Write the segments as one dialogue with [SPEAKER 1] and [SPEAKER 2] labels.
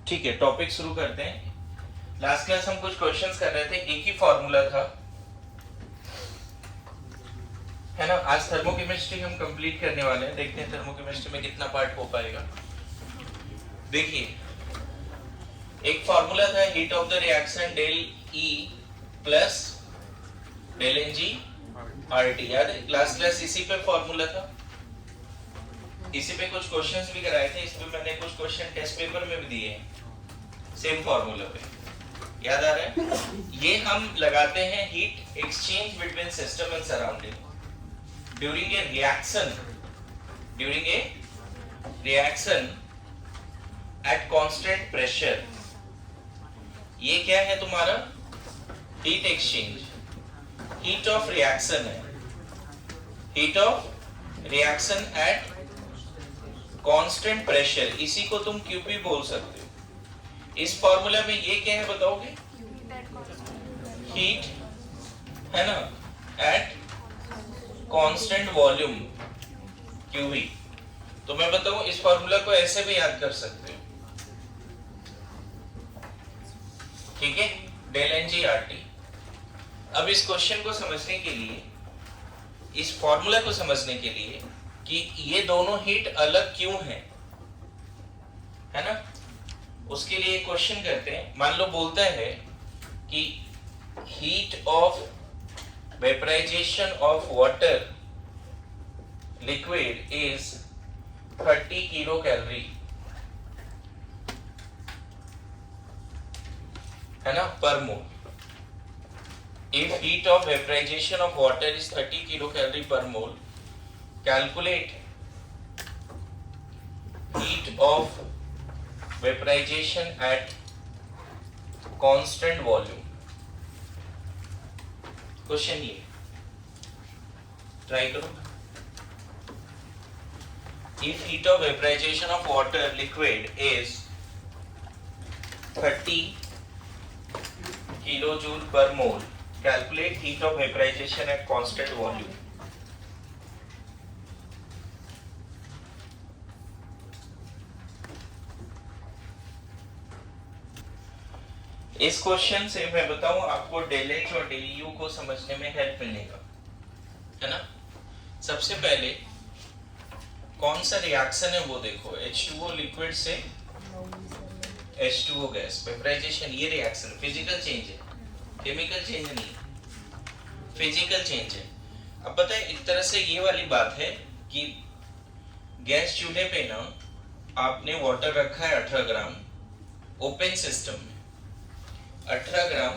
[SPEAKER 1] ठीक है, टॉपिक शुरू करते हैं। लास्ट क्लास हम कुछ क्वेश्चंस कर रहे थे, एक ही फॉर्मूला था, है ना। आज थर्मोकेमिस्ट्री हम कंप्लीट करने वाले हैं, देखते हैं थर्मोकेमिस्ट्री में कितना पार्ट हो पाएगा। देखिए, एक फॉर्मूला था heat of the reaction del E plus del N G R T, याद है? लास्ट क्लास इसी पे फॉर्मूला था, इसी पे कुछ क्वेश्चंस भी कराए थे, इसमें मैंने कुछ क्वेश्चन टेस्ट पेपर में भी दिए हैं सेम फॉर्मूला पे, याद आ रहा है? ये हम लगाते हैं heat exchange between system and surrounding during a reaction at constant pressure. ये क्या है तुम्हारा? Heat exchange, heat of reaction है, heat of reaction at constant pressure, इसी को तुम क्यूपी बोल सकते हो। इस फॉर्मूला में ये क्या है बताओगे? हीट, है ना, एट कांस्टेंट वॉल्यूम क्यूवी। तो मैं बताऊं, इस फॉर्मूला को ऐसे भी याद कर सकते हो, ठीक है, del N G R T. अब इस क्वेश्चन को समझने के लिए, इस फॉर्मूला को समझने के लिए कि ये दोनों हीट अलग क्यों हैं, है ना, उसके लिए क्वेश्चन करते हैं। मान लो बोलता है कि heat of vaporisation of water liquid is 30 kilocalorie, है ना, per mole. If heat of vaporization of water is 30 kilocalorie per mole, calculate heat of vaporization at constant volume. Question ये ट्राई करो। If heat of vaporization of water liquid is 30 kilojoule per mole, calculate heat of vaporization at constant volume. इस question से मैं बताऊं आपको del H और del you को समझने में हेल्प मिलेगा, है ना। सबसे पहले कौन सा रिएक्शन है वो देखो, H2O लिक्विड से H2O गैस, वेपराइजेशन, ये रिएक्शन फिजिकल चेंज है, केमिकल चेंज नहीं, फिजिकल चेंज है। अब पता है, एक तरह से ये वाली बात है कि गैस चूल्हे पे ना आपने वाटर रखा है 18 ग्राम ओपन सिस्टम में, 18 ग्राम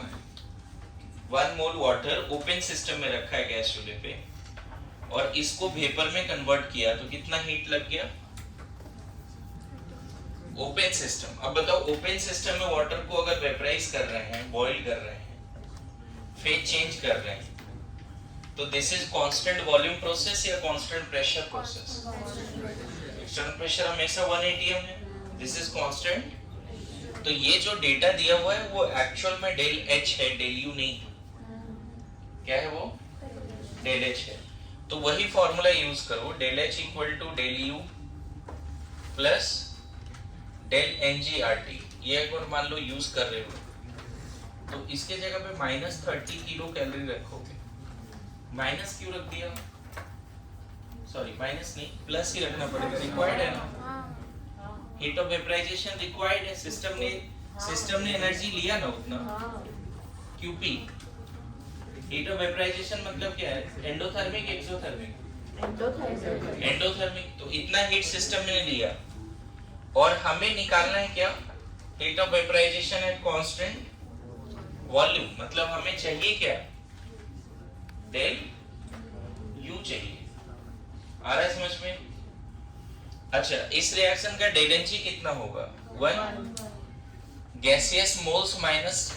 [SPEAKER 1] 1 मोल वाटर ओपन सिस्टम में रखा है गैस चूल्हे पे, और इसको वेपर में कन्वर्ट किया तो कितना हीट लग गया? Open system. अब बताओ, ओपन सिस्टम में वाटर को अगर वेपराइज कर रहे हैं, बॉईल कर रहे हैं, फेज चेंज कर रहे हैं, तो this is constant volume process या constant pressure process? External pressure हमेशा 1 atm है, दिस इज कांस्टेंट। तो ये जो डेटा दिया हुआ है वो एक्चुअल में डेल एच है, डेल यू नहीं। क्या है वो? डेल एच है। तो वही फॉर्मूला यूज करो, del H equal to del U plus del N G R T. ये अगर मान लो यूज कर रहे हो तो इसके जगह पे -30 किलो कैलोरी रखोगे। माइनस क्यों रख दिया? सॉरी, माइनस नहीं, प्लस ही रखना पड़ेगा, रिक्वायर्ड है ना, हीट ऑफ वेपराइजेशन रिक्वायर्ड है, सिस्टम ने एनर्जी लिया ना उतना, क्यूपी। हीट ऑफ वेपराइजेशन मतलब क्या है? Endothermic, exothermic? एंडोथर्मिक। तो इतना हीट सिस्टम ने लिया, और हमें निकालना है क्या? Heat of vaporisation at constant volume. मतलब हमें चाहिए क्या? डेल यू चाहिए। आ रहा है समझ में? अच्छा, इस रिएक्शन का डेल एन जी कितना होगा? 1 gaseous moles minus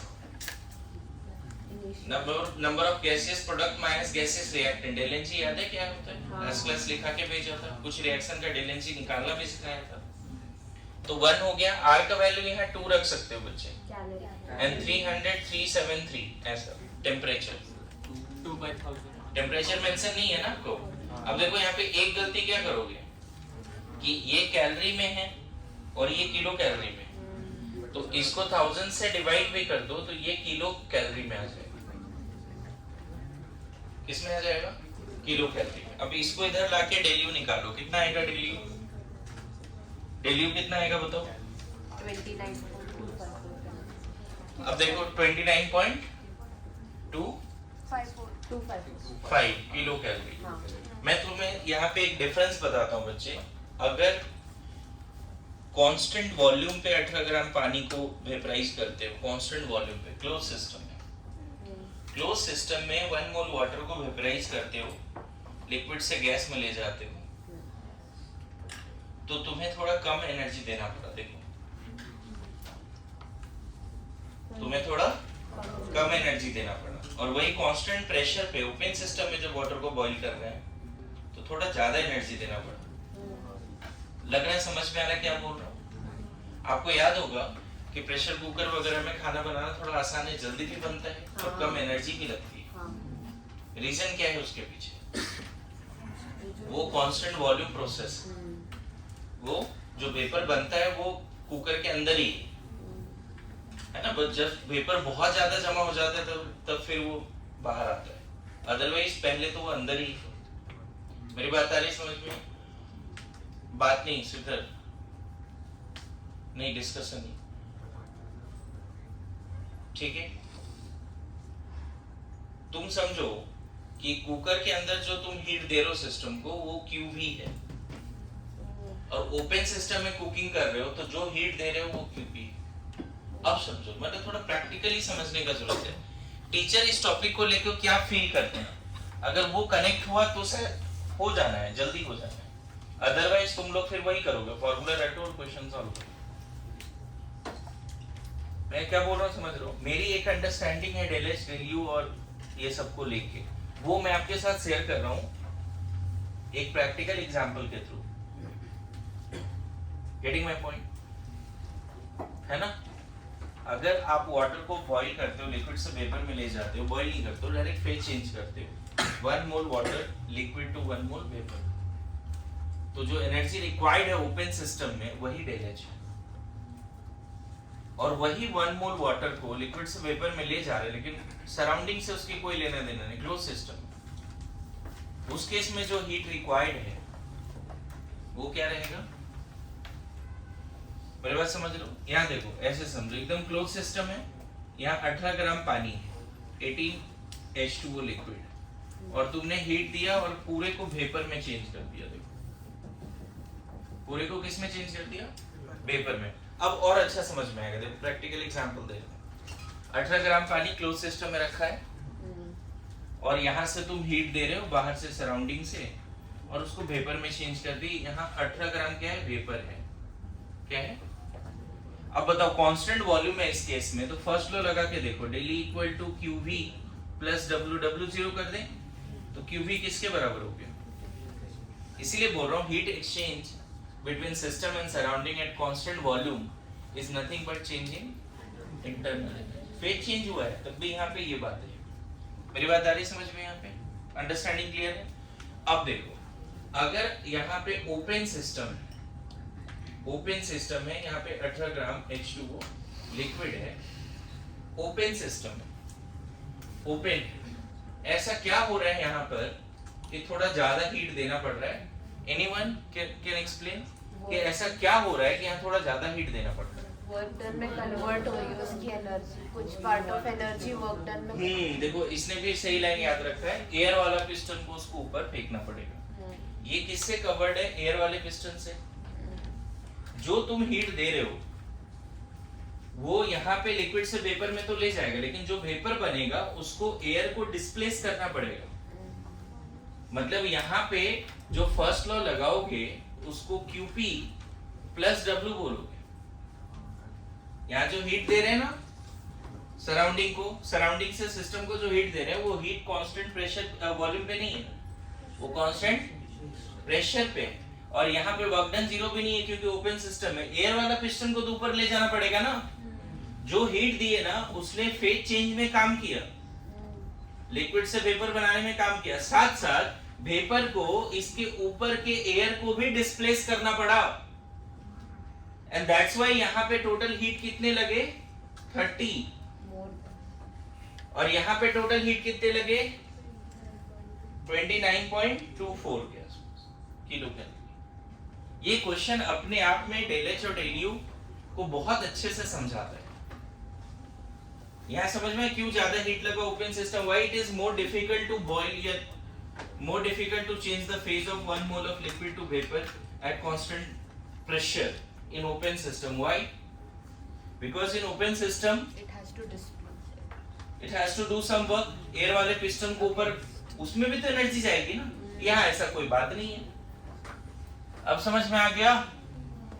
[SPEAKER 1] number of gaseous product minus gaseous reactant. Del N g याद है क्या होता है? लास्ट क्लास लिखा के भेजा था, कुछ रिएक्शन का डेल एन जी निकालना भी सिखाया था। तो 1 हो गया। आर का वैल्यू यहाँ 2 रख सकते हो बच्चे, एंड 300 373 ऐसा। टेम्परेचर 2/1000, टेम्परेचर मेंशन नहीं है ना आपको। अब देखो यहाँ पे एक गलती क्या करोगे कि ये कैलोरी में है और ये किलो कैलोरी में, तो इसको 1000 से डिवाइड भी कर दो तो ये किलो कैलोरी में आ जाएगा। किसमें आ जाएगा? किलो कैलोरी में। अब इसको इधर लाके डेल्यू निकालो, कितना आएगा डेल्यू? डेल्यू कितना आएगा बताओ?
[SPEAKER 2] 29.25।
[SPEAKER 1] अब देखो 29.255 किलो कैलोरी। मैं तुम्हें यहाँ पे एक डिफरेंस बताता हूँ बच्चे। अगर कांस्टेंट वॉल्यूम पे 18 ग्राम पानी को वेपराइज करते हो, कांस्टेंट वॉल्यूम पे क्लोज सिस्टम में, क्लोज सिस्टम में 1 मोल वाटर को वेपराइज करते हो, लिक्विड से गैस में ले जाते हो, तो तुम्हें थोड़ा कम एनर्जी देना पड़ा। देखो तुम्हें थोड़ा कम एनर्जी देना पड़ा, और वही कांस्टेंट प्रेशर पे ओपन सिस्टम में जब वाटर को बॉईल कर रहे हैं तो थोड़ा ज्यादा एनर्जी देना पड़ा। लग रहा है समझ में आ रहा है क्या बोल रहा हूँ? आपको याद होगा कि प्रेशर कुकर वगैरह में खाना बनाना थोड़ा आसान है, जल्दी भी बनता है और कम एनर्जी भी लगती है। रीजन क्या है उसके पीछे? वो कांस्टेंट वॉल्यूम प्रोसेस, वो जो वेपर बनता है वो कुकर के अंदर ही है ना। बट जब वेपर बहुत ज्यादा जमा हो जाता है तब फिर वो बाहर आता है, अदरवाइज पहले तो वो अंदर ही। मेरी बात आ रही समझ में? बात नहीं सिद्धर नहीं, डिस्कशन नहीं, ठीक है। तुम समझो कि कुकर के अंदर जो तुम हीट दे रहे हो सिस्टम को वो QV है, और ओपन सिस्टम में कुकिंग कर रहे हो तो जो हीट दे रहे हो वो QP। अब समझो, मतलब थोड़ा प्रैक्टिकली समझने का जरूरत है। टीचर इस टॉपिक को लेकर क्या फील करते हैं, अगर वो कनेक्ट हुआ तो से हो जाना है, जल्दी हो जाना है, अदरवाइज तुम लोग फिर वही करोगे, फॉर्मूला रटो और क्वेश्चन सॉल्व करो। मैं क्या बोल रहा हूँ समझ रहे हो? मेरी एक अंडरस्टैंडिंग है डेल एच डेल यू और ये सबको लेके, वो मैं आपके साथ शेयर कर रहा हूँ एक प्रैक्टिकल एग्जांपल के थ्रू। गेटिंग माय पॉइंट है ना? अगर आप वाटर को बॉईल करते हो, लिक्विड से वेपर में ले जाते हो, बॉईल नहीं करते हो, डायरेक्ट फेज चेंज करते हो, 1 mole water liquid to 1 mole vapour, तो जो एनर्जी रिक्वायर्ड है ओपन सिस्टम में वही डेल एच है, और वही 1 मोल वाटर को लिक्विड से वेपर में ले जा रहे हैं, लेकिन सराउंडिंग से उसकी कोई लेना देना नहीं, क्लोज सिस्टम। उस केस में जो हीट रिक्वायर्ड है वो क्या रहेगा? मेरी बात समझ लो। यहाँ देखो, ऐसे समझो, एकदम क्लोज सिस्टम है, यहाँ 18 ग्राम पानी है, 18H2O लिक्विड, और तुमने हीट दिया और पूरे को वेपर में चेंज कर दिया। देखो पूरे को किस में चेंज कर दिया? वेपर में। अब और अच्छा समझ में आएगा, देखो प्रैक्टिकल एग्जांपल देखो। 18 ग्राम पानी क्लोज सिस्टम में रखा है, और यहाँ से तुम हीट दे रहे हो बाहर से सराउंडिंग से, और उसको वेपर में चेंज कर दी। यहाँ 18 ग्राम क्या है? वेपर है। क्या है? अब बताओ कांस्टेंट वॉल्यूम है इस केस में, तो फर्स्ट लॉ लगा के देखो, del E equal to QV plus W, W 0 कर दें तो QV किसके बराबर हो गया? इसीलिए बोल रहा हूँ heat exchange between system and surrounding at constant volume is nothing but changing internal। Phase change हुआ है तब भी यहाँ पे ये बात है। मेरी बात आ रही है समझ में? यहाँ पे अंडरस्टैंडिंग क्लियर है? अब देखो, अगर यहाँ पे ओपन सिस्टम है, ओपन सिस्टम है, यहाँ पे 18 ग्राम H2O लिक्विड है, ओपन सिस्टम है, ओपन, ऐसा क्या हो रहा है यहाँ पर कि थोड़ा ज्यादा हीट देना पड़ रहा है? एनीवन कैन एक्सप्लेन कि ऐसा क्या हो रहा है कि यहाँ थोड़ा ज्यादा हीट देना पड़ रहा है?
[SPEAKER 2] वर्क डन में कन्वर्ट हो रही है उसकी एनर्जी, कुछ part of energy work done में।
[SPEAKER 1] देखो इसने भी सही लाइन याद रखा है, एयर वाला पिस्टन को उसको ऊपर फेंकना पड़ेगा। ये किससे कवर्ड है? एयर वाले पिस्टन से। जो तुम हीट दे रहे हो वो यहाँ पे लिक्विड से वेपर में तो ले जाएगा, लेकिन जो वेपर बनेगा उसको एयर को डिस्प्लेस करना पड़ेगा। मतलब यहाँ पे जो फर्स्ट लॉ लगाओगे उसको QP प्लस W बोलोगे। यहाँ जो हीट दे रहे हैं ना सराउंडिंग को, सराउंडिंग से सिस्टम को जो हीट दे रहे हैं वो हीट कांस्टेंट प्रेशर वॉल्यूम पे नहीं है, वो कांस्टेंट प्रेशर पे। और यहाँ पे वर्क डन 0 भी नहीं है क्योंकि ओपन सिस्टम है। एयर वाला पिस्टन को तो ऊपर ले जाना पड़ेगा ना, जो हीट दिए ना उसने फेज चेंज में काम किया, लिक्विड से वेपर बनाने में काम किया, साथ साथ वेपर को इसके ऊपर के एयर को भी डिस्प्लेस करना पड़ा। एंड दैट्स व्हाई यहाँ पे टोटल हीट कितने लगे 30 और यहाँ पे टोटल हीट कितने लगे 29.24 के आसपास किलो कैलोरी। ये क्वेश्चन अपने आप में डेल एच और डेल यू को बहुत अच्छे से समझाता है। यहाँ समझ में क्यों ज्यादा हीट लगा open system, why it is more difficult to boil या more difficult to change the phase of 1 mole of liquid to vapor at constant pressure in open system. Why? Because in open system
[SPEAKER 2] it has to displace it.
[SPEAKER 1] it has to do some work. Air वाले piston को ऊपर उसमें भी तो energy जाएगी ना, यहाँ ऐसा कोई बात नहीं है। अब समझ में आ गया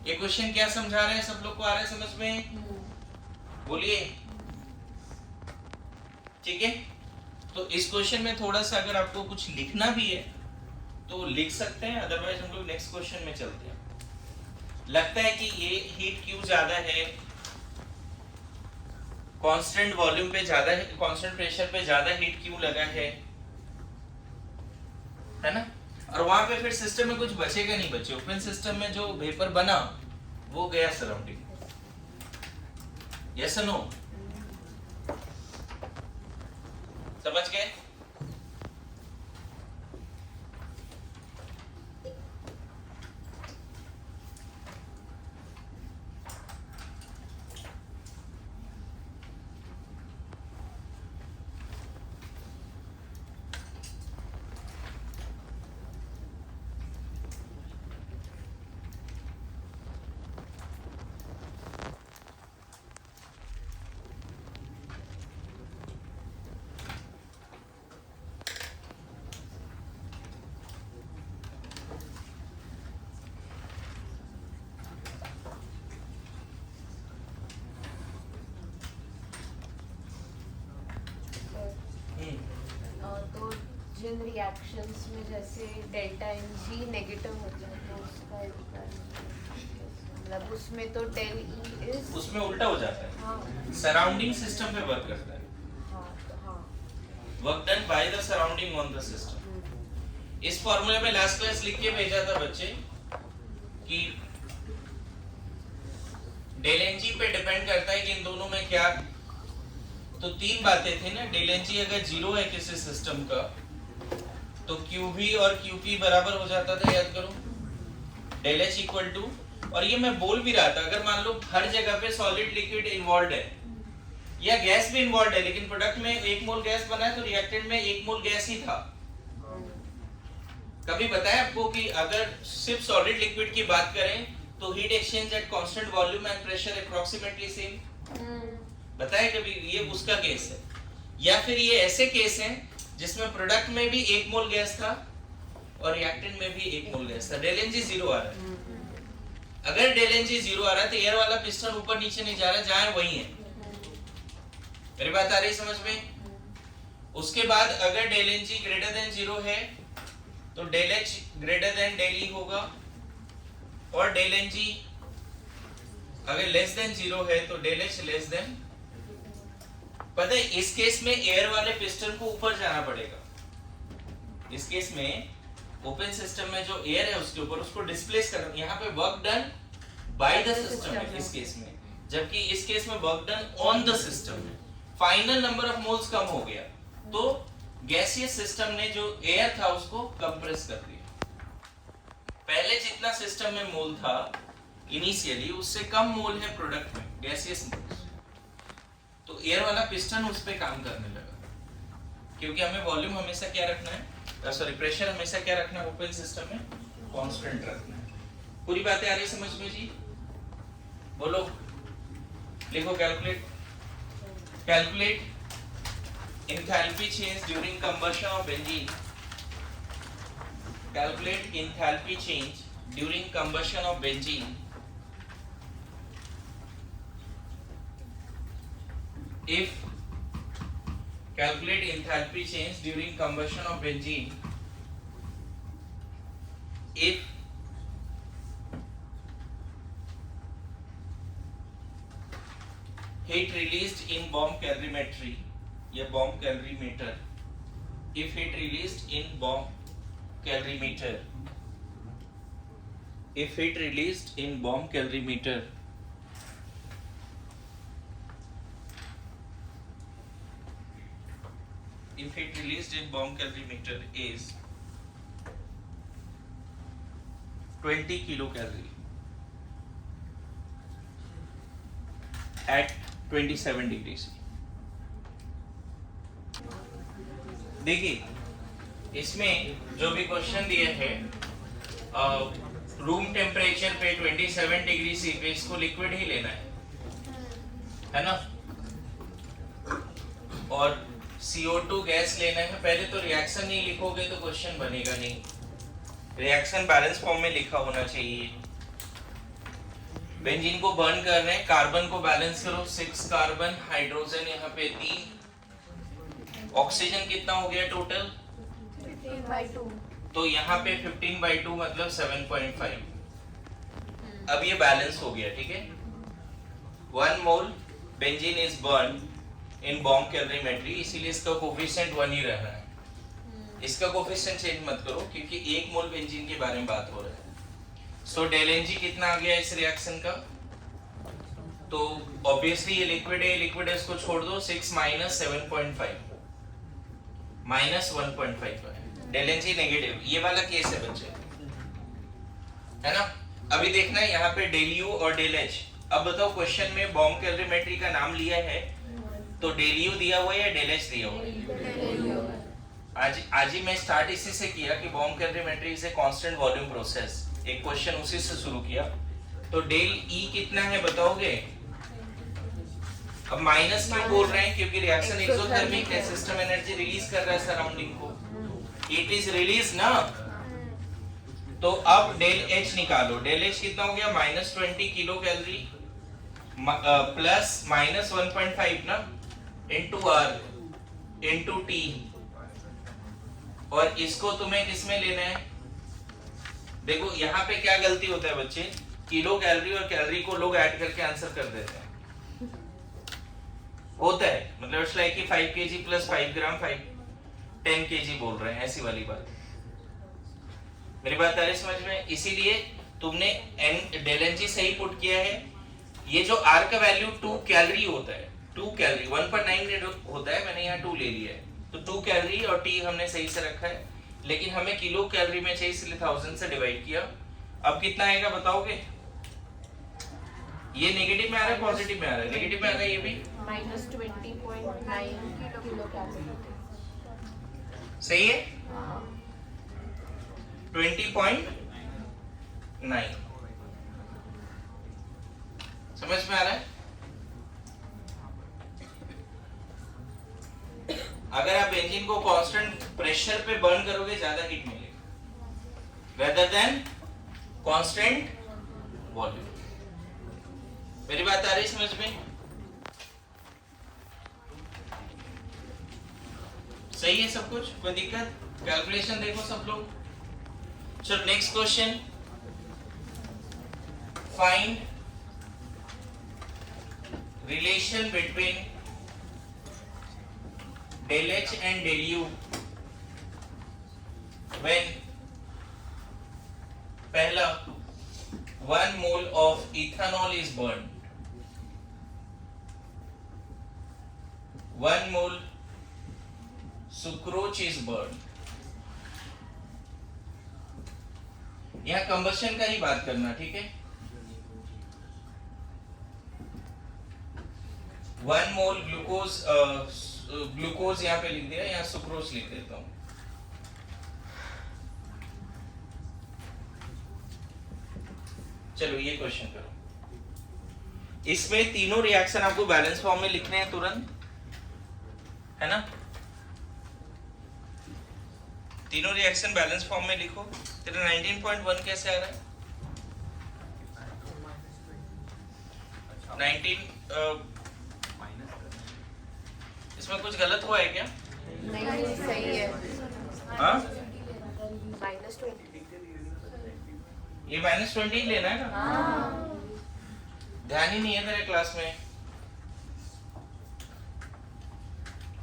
[SPEAKER 1] ये क्वेश्चन क्या समझा रहे हैं, सब लोग को आ रहा है समझ में? बोलिए ठीक है। तो इस क्वेश्चन में थोड़ा सा अगर आपको कुछ लिखना भी है तो लिख सकते हैं, अदरवाइज हम लोग नेक्स्ट क्वेश्चन में चलते हैं। लगता है कि ये हीट क्यों ज्यादा है, कांस्टेंट वॉल्यूम पे ज्यादा है, कांस्टेंट प्रेशर पे ज्यादा हीट क्यों लगा है ना? और वहां पे फिर सिस्टम में कुछ बचेगा नहीं बच्चे, ओपन सिस्टम में जो वेपर बना वो गया सराउंडिंग। यस और नो? समझ गए?
[SPEAKER 2] तो जिन रिएक्शंस में जैसे डेल्टा एन जी नेगेटिव हो जाए तो उसका मतलब उसमें तो डेल ई इज
[SPEAKER 1] उसमें उल्टा हो जाता है।
[SPEAKER 2] हाँ
[SPEAKER 1] सराउंडिंग सिस्टम पे वर्क करता है,
[SPEAKER 2] हाँ
[SPEAKER 1] work done by the surrounding on the system. इस फॉर्मूले में लास्ट क्लास लिख के भेजा था बच्चे कि डेल एन जी पे डिपेंड करता है कि इन दोनों में क्या, तो तीन बातें थी ना। डेल एन जी अगर जीरो है किसी सिस्टम का तो QV और QP बराबर हो जाता था, याद करो। डेल एच इक्वल टू, और ये मैं बोल भी रहा था, अगर मान लो हर जगह पे सॉलिड लिक्विड इन्वॉल्व है या गैस भी इन्वॉल्व है, लेकिन प्रोडक्ट में 1 मोल गैस बना है तो रिएक्टेंट में 1 मोल गैस ही था। कभी बताया आपको कि अगर सिर्फ सॉलिड लिक्विड की बात करें तो heat exchange eight constant volume and pressure approximately same, बताया कभी? ये उसका केस है। या फिर ये ऐसे केस हैं जिसमें प्रोडक्ट में भी 1 मोल गैस था और रिएक्टेंट में भी 1 मोल गैस था, डेल एन जी जीरो आ रहा है। अगर डेल एन जी जीरो आ रहा है तो एयर वाला पिस्टन ऊपर नीचे नहीं जा रहा, जहां है वही है। मेरी बात आ रही समझ में? उसके बाद अगर del N g greater than zero है तो del h greater than del E होगा, और डेल एन जी अगर लेस देन जीरो है तो डेल एच लेस देन। पता है इस केस में एयर वाले पिस्टन को ऊपर जाना पड़ेगा। इस केस में ओपन सिस्टम में जो एयर है उसके ऊपर उसको डिस्प्लेस करना, यहाँ पे work done by the system है इस केस में, जबकि इस केस में work done on the system है। फाइनल नंबर ऑफ मोल्स कम हो गया तो गैसियस सिस्टम ने जो एयर था उसको कंप्रेस कर दिया। पहले जितना सिस्टम में मोल था इनिशियली उससे कम मोल है प्रोडक्ट में, गैसियस मोल्स, तो एयर वाला पिस्टन उस पे काम करने लगा, क्योंकि हमें वॉल्यूम हमेशा क्या रखना है, सॉरी प्रेशर हमेशा क्या रखना है ओपन सिस्टम में, कांस्टेंट रखना है। पूरी बातें आ रही समझ में जी? बोलो, लिखो, calculate enthalpy change during combustion of benzene. Calculate enthalpy change during combustion of benzene if calculate enthalpy change during combustion of benzene if heat released in bomb calorimetry या bomb calorimeter, if heat released in bomb calorimeter, if heat released in bomb calorimeter if it released in bomb calorimeter is 20 kilocalorie at 27 degrees. देखिए इसमें जो भी question दिए हैं room temperature पे 27 degree C पे इसको लिक्विड ही लेना है ना, और CO2 गैस लेना है। पहले तो रिएक्शन नहीं लिखोगे तो क्वेश्चन बनेगा नहीं, रिएक्शन बैलेंस फॉर्म में लिखा होना चाहिए। बेंजीन को बर्न कर रहे हैं, कार्बन को बैलेंस करो, 6 कार्बन, हाइड्रोजन यहाँ पे 3, ऑक्सीजन कितना हो गया टोटल
[SPEAKER 2] 15/2।
[SPEAKER 1] तो यहाँ पे 15/2 मतलब 7.5। अब ये बैलेंस हो गया, ठीक है। 1 mole benzene is burn in bomb calorimetry, इसीलिए इसका कोफिशिएंट 1 ही रह रहा है। इसका कोफिशिएंट चेंज मत करो क्योंकि 1 मोल बेंजीन के बारे में बात हो रहा है। सो डेल एनजी कितना आ गया इस रिएक्शन का, तो ऑब्वियसली ये लिक्विड है, लिक्विड है इसको छोड़ दो, 6 माइनस 7.5 माइनस 1.5 है, डेल एनजी नेगेटिव। ये वाला केस है बच्चे, है ना। अभी देखना है यहाँ पे डेल यू और डेल एच। अब बताओ क्वेश्चन में बॉम्ब कैलोरीमेट्री का नाम लिया है तो डेल यू दिया हुआ है या डेल एच दिया हुआ है? आज ही मैं स्टार्ट इसी से किया कि bomb calorimetry is a constant volume process, एक क्वेश्चन उसी से शुरू किया। तो डेल ई कितना है बताओगे? अब माइनस क्यों बोल रहे हैं? क्योंकि रिएक्शन एक्सोथर्मिक है, सिस्टम एनर्जी रिलीज कर रहा है सराउंडिंग को, इट इज रिलीज ना। तो अब डेल एच निकालो, डेल एच कितना हो गया -20 किलो कैलोरी प्लस माइनस 1.5 ना इंटू आर इंटू टी, और इसको तुम्हें किसमें लेना है? देखो यहाँ पे क्या गलती होता है बच्चे, किलो कैलोरी और कैलोरी को लोग ऐड करके आंसर कर देते हैं, होता है। मतलब इट्स लाइक कि 5 kg प्लस 5 ग्राम 10 kg बोल रहे हैं, ऐसी वाली बात। मेरी बात आ रही समझ में? इसीलिए तुमने डेल एनजी सही पुट किया है। ये जो आर का वैल्यू 2 कैलोरी होता है, 2 कैलोरी 1.9 होता है, मैंने यहाँ 2 ले लिया है, तो 2 कैलोरी और टी हमने सही से रखा है, लेकिन हमें किलो कैलोरी में चाहिए इसलिए 1000 से डिवाइड किया। अब कितना आएगा बताओगे? ये नेगेटिव में आ रहा है पॉजिटिव में आ रहा है? नेगेटिव में आ रहा है ये भी,
[SPEAKER 2] -20.9 किलो कैलोरी।
[SPEAKER 1] सही है, 20.9 समझ में आ रहा है? अगर आप बेंजीन को कांस्टेंट प्रेशर पे बर्न करोगे ज्यादा हीट मिलेगा rather than कांस्टेंट वॉल्यूम। मेरी बात आ रही समझ में? सही है सब कुछ, कोई दिक्कत? कैलकुलेशन देखो सब लोग। चलो next question, find relation between del H and del U when पहला 1 mole of ethanol is burned, 1 mole sucrose is burned। यहाँ कंबशन का ही बात करना, ठीक है। 1 मोल ग्लूकोज यहाँ पे लिख दिया, यहाँ सुक्रोज लिख देता हूं। चलो ये क्वेश्चन करो। इसमें तीनों रिएक्शन आपको बैलेंस फॉर्म में लिखने हैं तुरंत, है ना। तीनों रिएक्शन बैलेंस फॉर्म में लिखो। तेरा 19.1 कैसे आ रहा है? 19 इसमें कुछ गलत हुआ है क्या?
[SPEAKER 2] नहीं, सही है।
[SPEAKER 1] हाँ?
[SPEAKER 2] -20।
[SPEAKER 1] ये -20 लेना है ना?
[SPEAKER 2] हाँ।
[SPEAKER 1] ध्यान ही नहीं है तेरे क्लास में।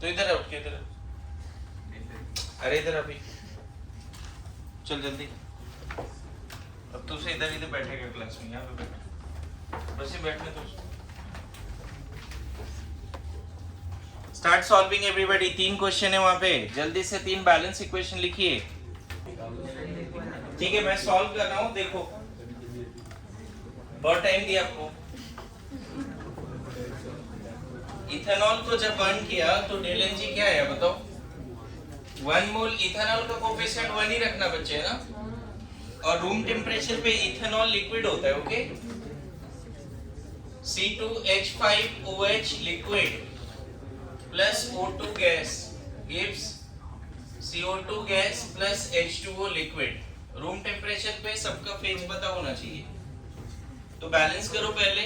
[SPEAKER 1] तो इधर आओ, इधर। अरे इधर अभी चल जल्दी। अब तू से इधर बैठेगा क्लास में, यहाँ पे बैठ, बस ही बैठने तो। Start solving everybody. 3 क्वेश्चन है वहां पे, जल्दी से 3 बैलेंस इक्वेशन लिखिए। ठीक है, मैं सॉल्व कर रहा हूं, देखो बहुत टाइम दिया आपको। इथेनॉल को जब बर्न किया तो डेल एन जी क्या है बताओ? 1 मोल इथेनॉल का कोफिशिएंट 1 ही रखना बच्चे, है ना। और रूम टेम्परेचर पे इथेनॉल लिक्विड होता है, okay. C2H5OH liquid plus O2 gas gives CO2 gas plus H2O liquid। Room temperature पे सबका फेज पता होना चाहिए। तो बैलेंस करो पहले।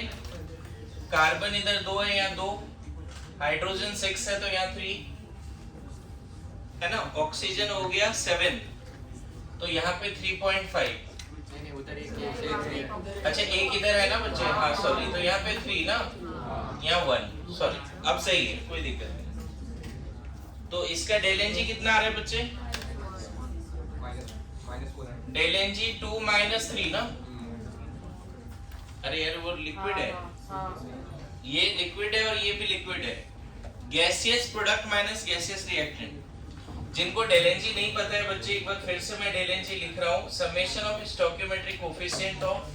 [SPEAKER 1] कार्बन इधर 2 है, यहाँ 2, हाइड्रोजन 6 है तो यहाँ 3 है ना। ऑक्सीजन हो गया 7, तो यहाँ पे 3.5। अच्छा एक इधर है ना बच्चे, हाँ सॉरी, तो यहाँ पे 3 ना, यहाँ 1, सॉरी अब सही है, कोई दिक्कत नहीं। तो इसका डेल एन जी कितना आ रहा है बच्चे? डेल एन जी 2 - 3 ना। अरे यार वो लिक्विड है, ये लिक्विड है और ये भी लिक्विड है। Gaseous product minus gaseous reactant. जिनको डेल एन जी नहीं पता है बच्चे, एक बार फिर से मैं डेल एन जी लिख रहा हूँ। Summation of stoichiometric coefficient of,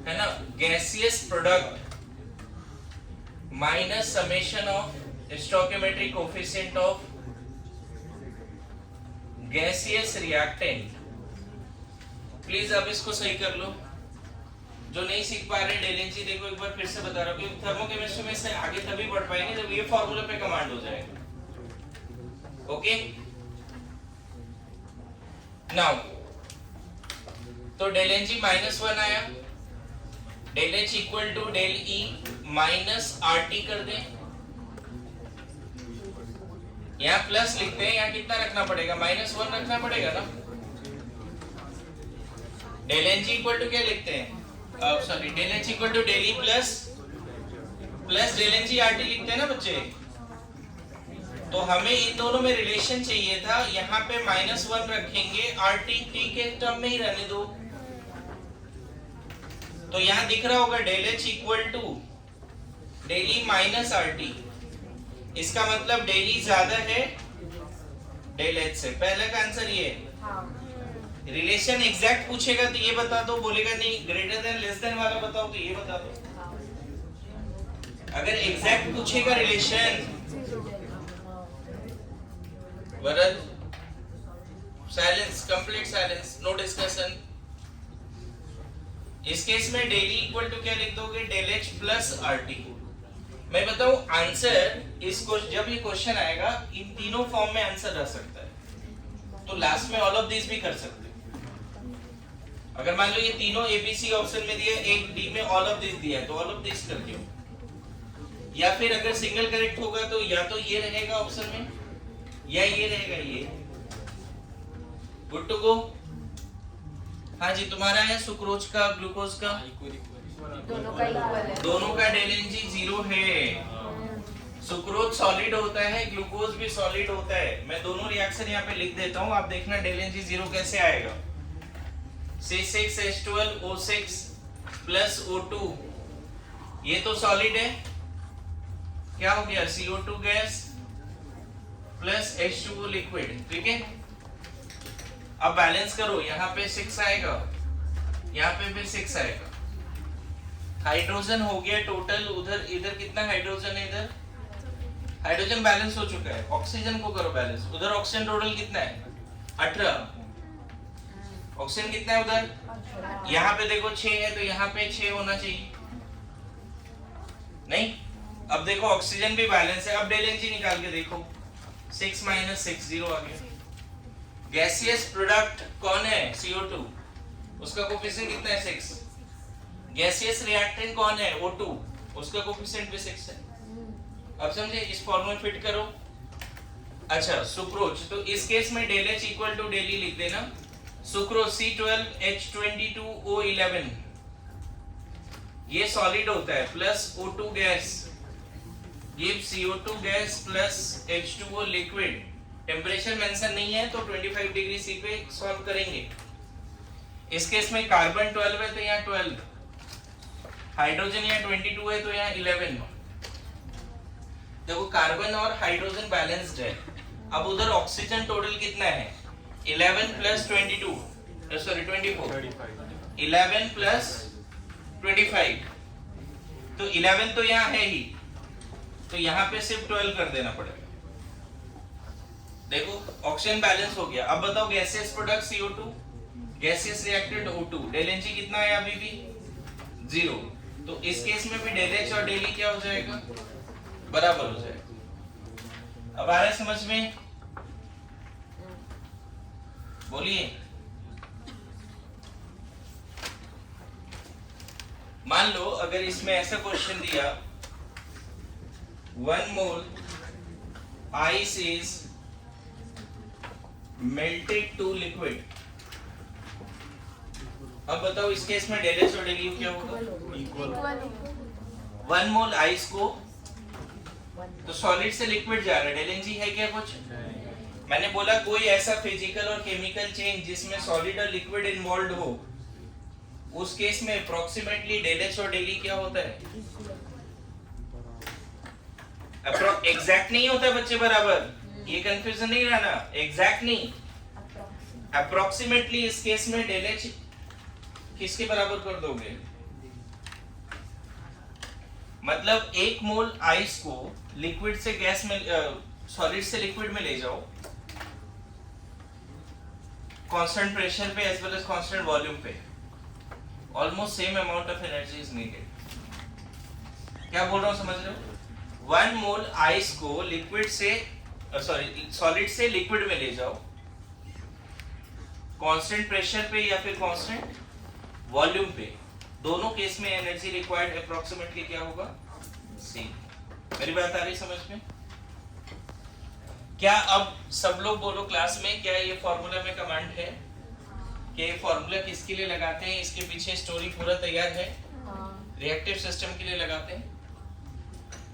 [SPEAKER 1] है ना, gaseous product minus summation of stoichiometric coefficient of gaseous reactant. Please अब इसको सही कर लो। जो नहीं सीख पा रहे डेल एन जी, देखो एक बार फिर से बता रहा हूँ, क्योंकि थर्मोकेमिस्ट्री में से आगे तभी बढ़ पाएंगे जब ये फार्मूला पे कमांड हो जाएगा, ओके। नाउ तो डेल एन जी -1 आया, del H equal to del E minus R T कर दें। यहाँ प्लस लिखते हैं, यहाँ कितना रखना पड़ेगा? -1 रखना पड़ेगा ना। Del N g equal to क्या लिखते हैं? Sorry, del H equal to del E plus del N G R T लिखते हैं ना बच्चे। तो हमें इन दोनों में रिलेशन चाहिए था, यहाँ पे -1 रखेंगे, आर टी टी के टर्म में ही रहने दो। तो यहाँ दिख रहा होगा del H equal to del E minus R T. इसका मतलब डेल ई ज्यादा है डेल एच से। पहले का आंसर ये है। रिलेशन एग्जैक्ट पूछेगा तो ये बता दो, बोलेगा नहीं ग्रेटर देन लेस देन वाला बताओ तो ये बता दो। अगर एग्जैक्ट पूछेगा रिलेशन, वरद silence, complete silence, no discussion. इस केस में डेल ई इक्वल टू क्या लिख दोगे? Del H plus R T. मैं बताऊं आंसर, इसको जब ये क्वेश्चन आएगा इन तीनों फॉर्म में आंसर रह सकता है। तो लास्ट में ऑल ऑफ दिस भी कर सकते हो। अगर मान लो ये तीनों एबीसी ऑप्शन में दिया, एक डी में ऑल ऑफ दिस दिया है, तो ऑल ऑफ दिस कर दियो। या फिर अगर सिंगल करेक्ट होगा तो या तो ये रहेगा ऑप्शन में या ये रहेगा ये। Good to go. हाँ जी, तुम्हारा है सुक्रोज का, ग्लूकोज का,
[SPEAKER 2] दोनों का इक्वल है।
[SPEAKER 1] दोनों का डेल एन जी 0 है। सुक्रोज सॉलिड होता है, ग्लूकोज भी सॉलिड होता है। मैं दोनों रिएक्शन यहाँ पे लिख देता हूँ, आप देखना डेल एन जी 0 कैसे आएगा। C6H12O6 प्लस O2, ये तो सॉलिड है, क्या हो गया? CO2 gas plus H2O liquid, ठीक है। अब बैलेंस करो, यहाँ पे 6 आएगा, यहाँ पे भी 6 आएगा। हाइड्रोजन हो गया टोटल, उधर इधर कितना हाइड्रोजन है? इधर हाइड्रोजन बैलेंस हो चुका है। ऑक्सीजन को करो बैलेंस, उधर ऑक्सीजन टोटल कितना है? 18। ऑक्सीजन कितना है उधर? यहाँ पे देखो 6 है, तो यहाँ पे 6 होना चाहिए नहीं। अब देखो ऑक्सीजन भी बैलेंस है। अब डेल एन जी निकाल के देखो, 6 - 6 0 आ गया। गैसियस प्रोडक्ट कौन है? CO2, उसका कोफिशिएंट कितना है? 6। गैसियस रिएक्टेंट कौन है? O2, उसका कोफिशिएंट भी 6 है। अब समझे, इस फॉर्मूला में फिट करो। अच्छा सुक्रोज, तो इस केस में del H equal to del E लिख देना। सुक्रोज C12H22O11, ये सॉलिड होता है, plus O2 gas give CO2 gas plus H2O liquid. Temperature mention नहीं है तो 25 डिग्री सी पे सॉल्व करेंगे। इस केस में कार्बन 12 है तो यहाँ 12, हाइड्रोजन यहाँ 22 है तो यहाँ 11, देखो कार्बन और हाइड्रोजन बैलेंस्ड है, अब उधर ऑक्सीजन टोटल कितना है 11 प्लस 22 सॉरी 24 11 प्लस 25 तो 11 तो यहाँ है ही, तो यहाँ पे सिर्फ 12 कर देना पड़ेगा। देखो ऑक्सीजन बैलेंस हो गया। अब बताओ gaseous product CO2, gaseous reactant O2, del Ng कितना है अभी भी 0, तो इस केस में भी डेल H और डेल E क्या हो जाएगा बराबर हो जाएगा। अब आ रहा है समझ में, बोलिए। मान लो अगर इसमें ऐसा क्वेश्चन दिया 1 mole ice is melted to liquid, अब बताओ इस केस में डेल H और डेल U क्या होगा
[SPEAKER 2] इक्वल
[SPEAKER 1] 1 मोल आइस को तो सॉलिड से लिक्विड जा रहा है, डेल Ng है क्या कुछ? मैंने बोला कोई ऐसा फिजिकल और केमिकल चेंज जिसमें सॉलिड और लिक्विड इन्वॉल्व हो, उस केस में अप्रोक्सीमेटली डेल H और डेल E क्या होता है? एग्जैक्ट नहीं होता बच्चे बराबर, ये कंफ्यूजन नहीं रहना, एग्जैक्ट नहीं, अप्रोक्सीमेटली। इस केस में डेल H किसके बराबर कर दोगे? मतलब 1 मोल आइस को लिक्विड से गैस में सॉलिड से लिक्विड में ले जाओ कांस्टेंट प्रेशर पे as well as constant volume पे, almost same amount of energy is needed. क्या बोल रहा हूं समझ रहे हो? 1 मोल आइस को लिक्विड से सॉलिड से लिक्विड में ले जाओ कांस्टेंट प्रेशर पे या फिर कांस्टेंट वॉल्यूम पे, दोनों केस में एनर्जी रिक्वायर्ड अप्रोक्सीमेटली क्या होगा सेम। मेरी बात आ रही समझ में? क्या अब सब लोग बोलो क्लास में, क्या ये फॉर्मूला में कमांड है कि ये फॉर्मूला किसके लिए लगाते हैं? इसके पीछे स्टोरी पूरा तैयार है, रिएक्टिव सिस्टम के लिए लगाते हैं।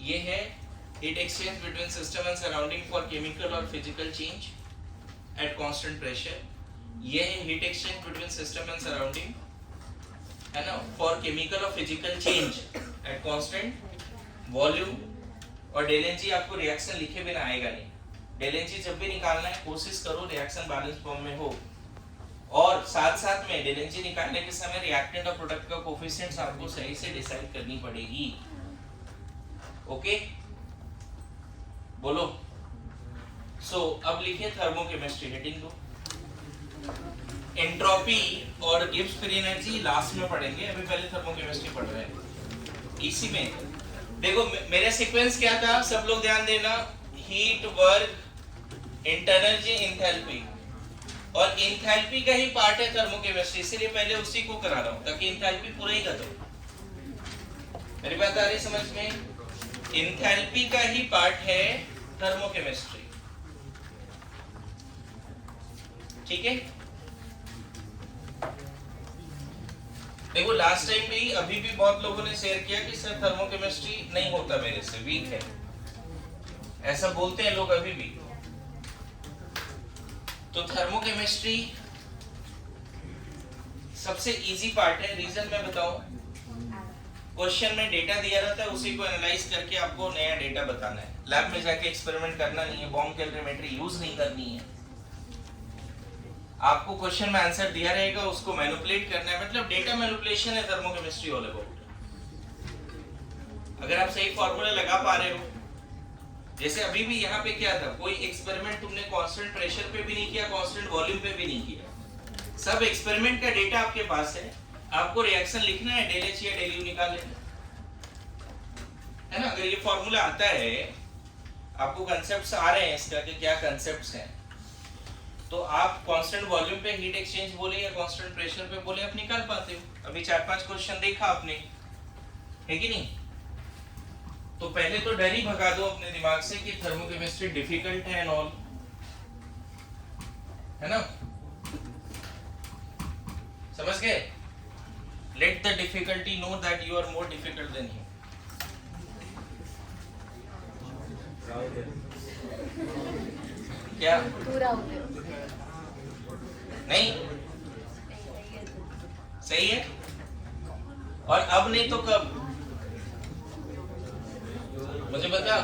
[SPEAKER 1] ये है heat exchange between system and surrounding for chemical और physical change at constant pressure. ये है heat exchange between system and surrounding, है ना, फॉर केमिकल और physical change at constant volume. और डेल Ng आपको रिएक्शन लिखे बिना आएगा नहीं। डेल Ng जब भी निकालना है कोशिश करो रिएक्शन बैलेंस फॉर्म में हो, और साथ साथ में डेल Ng निकालने के समय रिएक्टेंट और प्रोडक्ट का कोफिशिएंट्स आपको सही से डिसाइड करनी पड़ेगी। ओके बोलो। सो अब लिखिए थर्मोकेमिस्ट्री, हेडिंग दो। एंट्रोपी और गिब्स फ्री एनर्जी लास्ट में पढ़ेंगे, अभी पहले थर्मोकेमिस्ट्री पढ़ रहे हैं। इसी में देखो मेरा सीक्वेंस क्या था, सब लोग ध्यान देना। हीट, वर्क, इंटरनल एंथैल्पी, और एंथैल्पी का ही पार्ट है थर्मोकेमिस्ट्री, इसलिए पहले उसी को करा रहा हूं ताकि एंथैल्पी पूरा ही कर दो। मेरी बात आ रही समझ में? एंथैल्पी का ही पार्ट है थर्मोकेमिस्ट्री, ठीक है। देखो लास्ट टाइम भी अभी भी बहुत लोगों ने शेयर किया कि सर थर्मोकेमिस्ट्री नहीं होता मेरे से, वीक है, ऐसा बोलते हैं लोग अभी भी। तो थर्मोकेमिस्ट्री सबसे इजी पार्ट है। रीजन मैं बताऊं, क्वेश्चन में डेटा दिया रहता है, उसी को एनालाइज करके आपको नया डेटा बताना है। लैब में जाके एक्सपेरिमेंट करना नहीं है, बॉम्ब कैलरीमेट्री यूज नहीं करनी है। आपको क्वेश्चन में आंसर दिया रहेगा, उसको मैनिपुलेट करना है, मतलब डेटा मैनिपुलेशन है थर्मोकेमिस्ट्री ऑल अबाउट। अगर आप सही फॉर्मूला लगा पा रहे हो, जैसे अभी भी यहाँ पे क्या था, कोई एक्सपेरिमेंट तुमने कांस्टेंट प्रेशर पे भी नहीं किया, कांस्टेंट वॉल्यूम पे भी नहीं किया, सब एक्सपेरिमेंट का डेटा आपके पास है, आपको रिएक्शन लिखना है, डेल H या डेल U निकाल लेना है ना। अगर ये फॉर्मूला आता है, आपको कंसेप्ट्स आ रहे हैं इसका कि क्या कंसेप्ट्स हैं, तो आप कांस्टेंट वॉल्यूम पे हीट एक्सचेंज बोले या कांस्टेंट प्रेशर पे बोले आप निकाल पाते हो। अभी 4-5 क्वेश्चन देखा आपने, है कि नहीं? तो पहले तो डर ही भगा दो अपने दिमाग से कि थर्मोकेमिस्ट्री डिफिकल्ट है एंड ऑल, है ना। समझ गए? Let the difficulty know that you are more difficult than him. क्या
[SPEAKER 2] पूरा हो गया?
[SPEAKER 1] नहीं सही है। और अब नहीं तो कब? मुझे बता।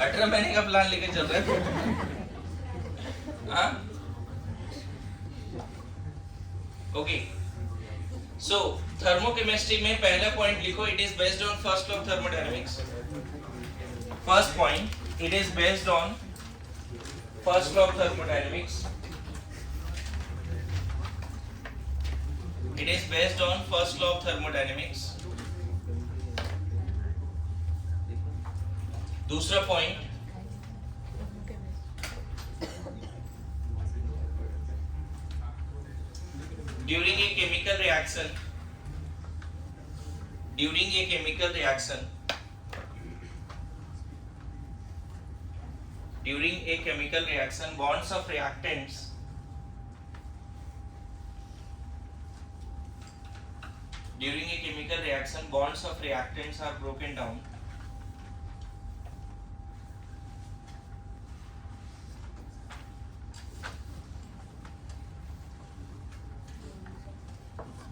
[SPEAKER 1] 18 महीने का प्लान लेके चल रहा है। हाँ ओके, सो थर्मोकेमिस्ट्री में पहला पॉइंट लिखो, it is based on first law of thermodynamics. First point, it is based on first law of thermodynamics. It is based on first law of thermodynamics. दूसरा point, during a chemical reaction, during a chemical reaction, during a chemical reaction, bonds of reactants during a chemical reaction, bonds of reactants are broken down.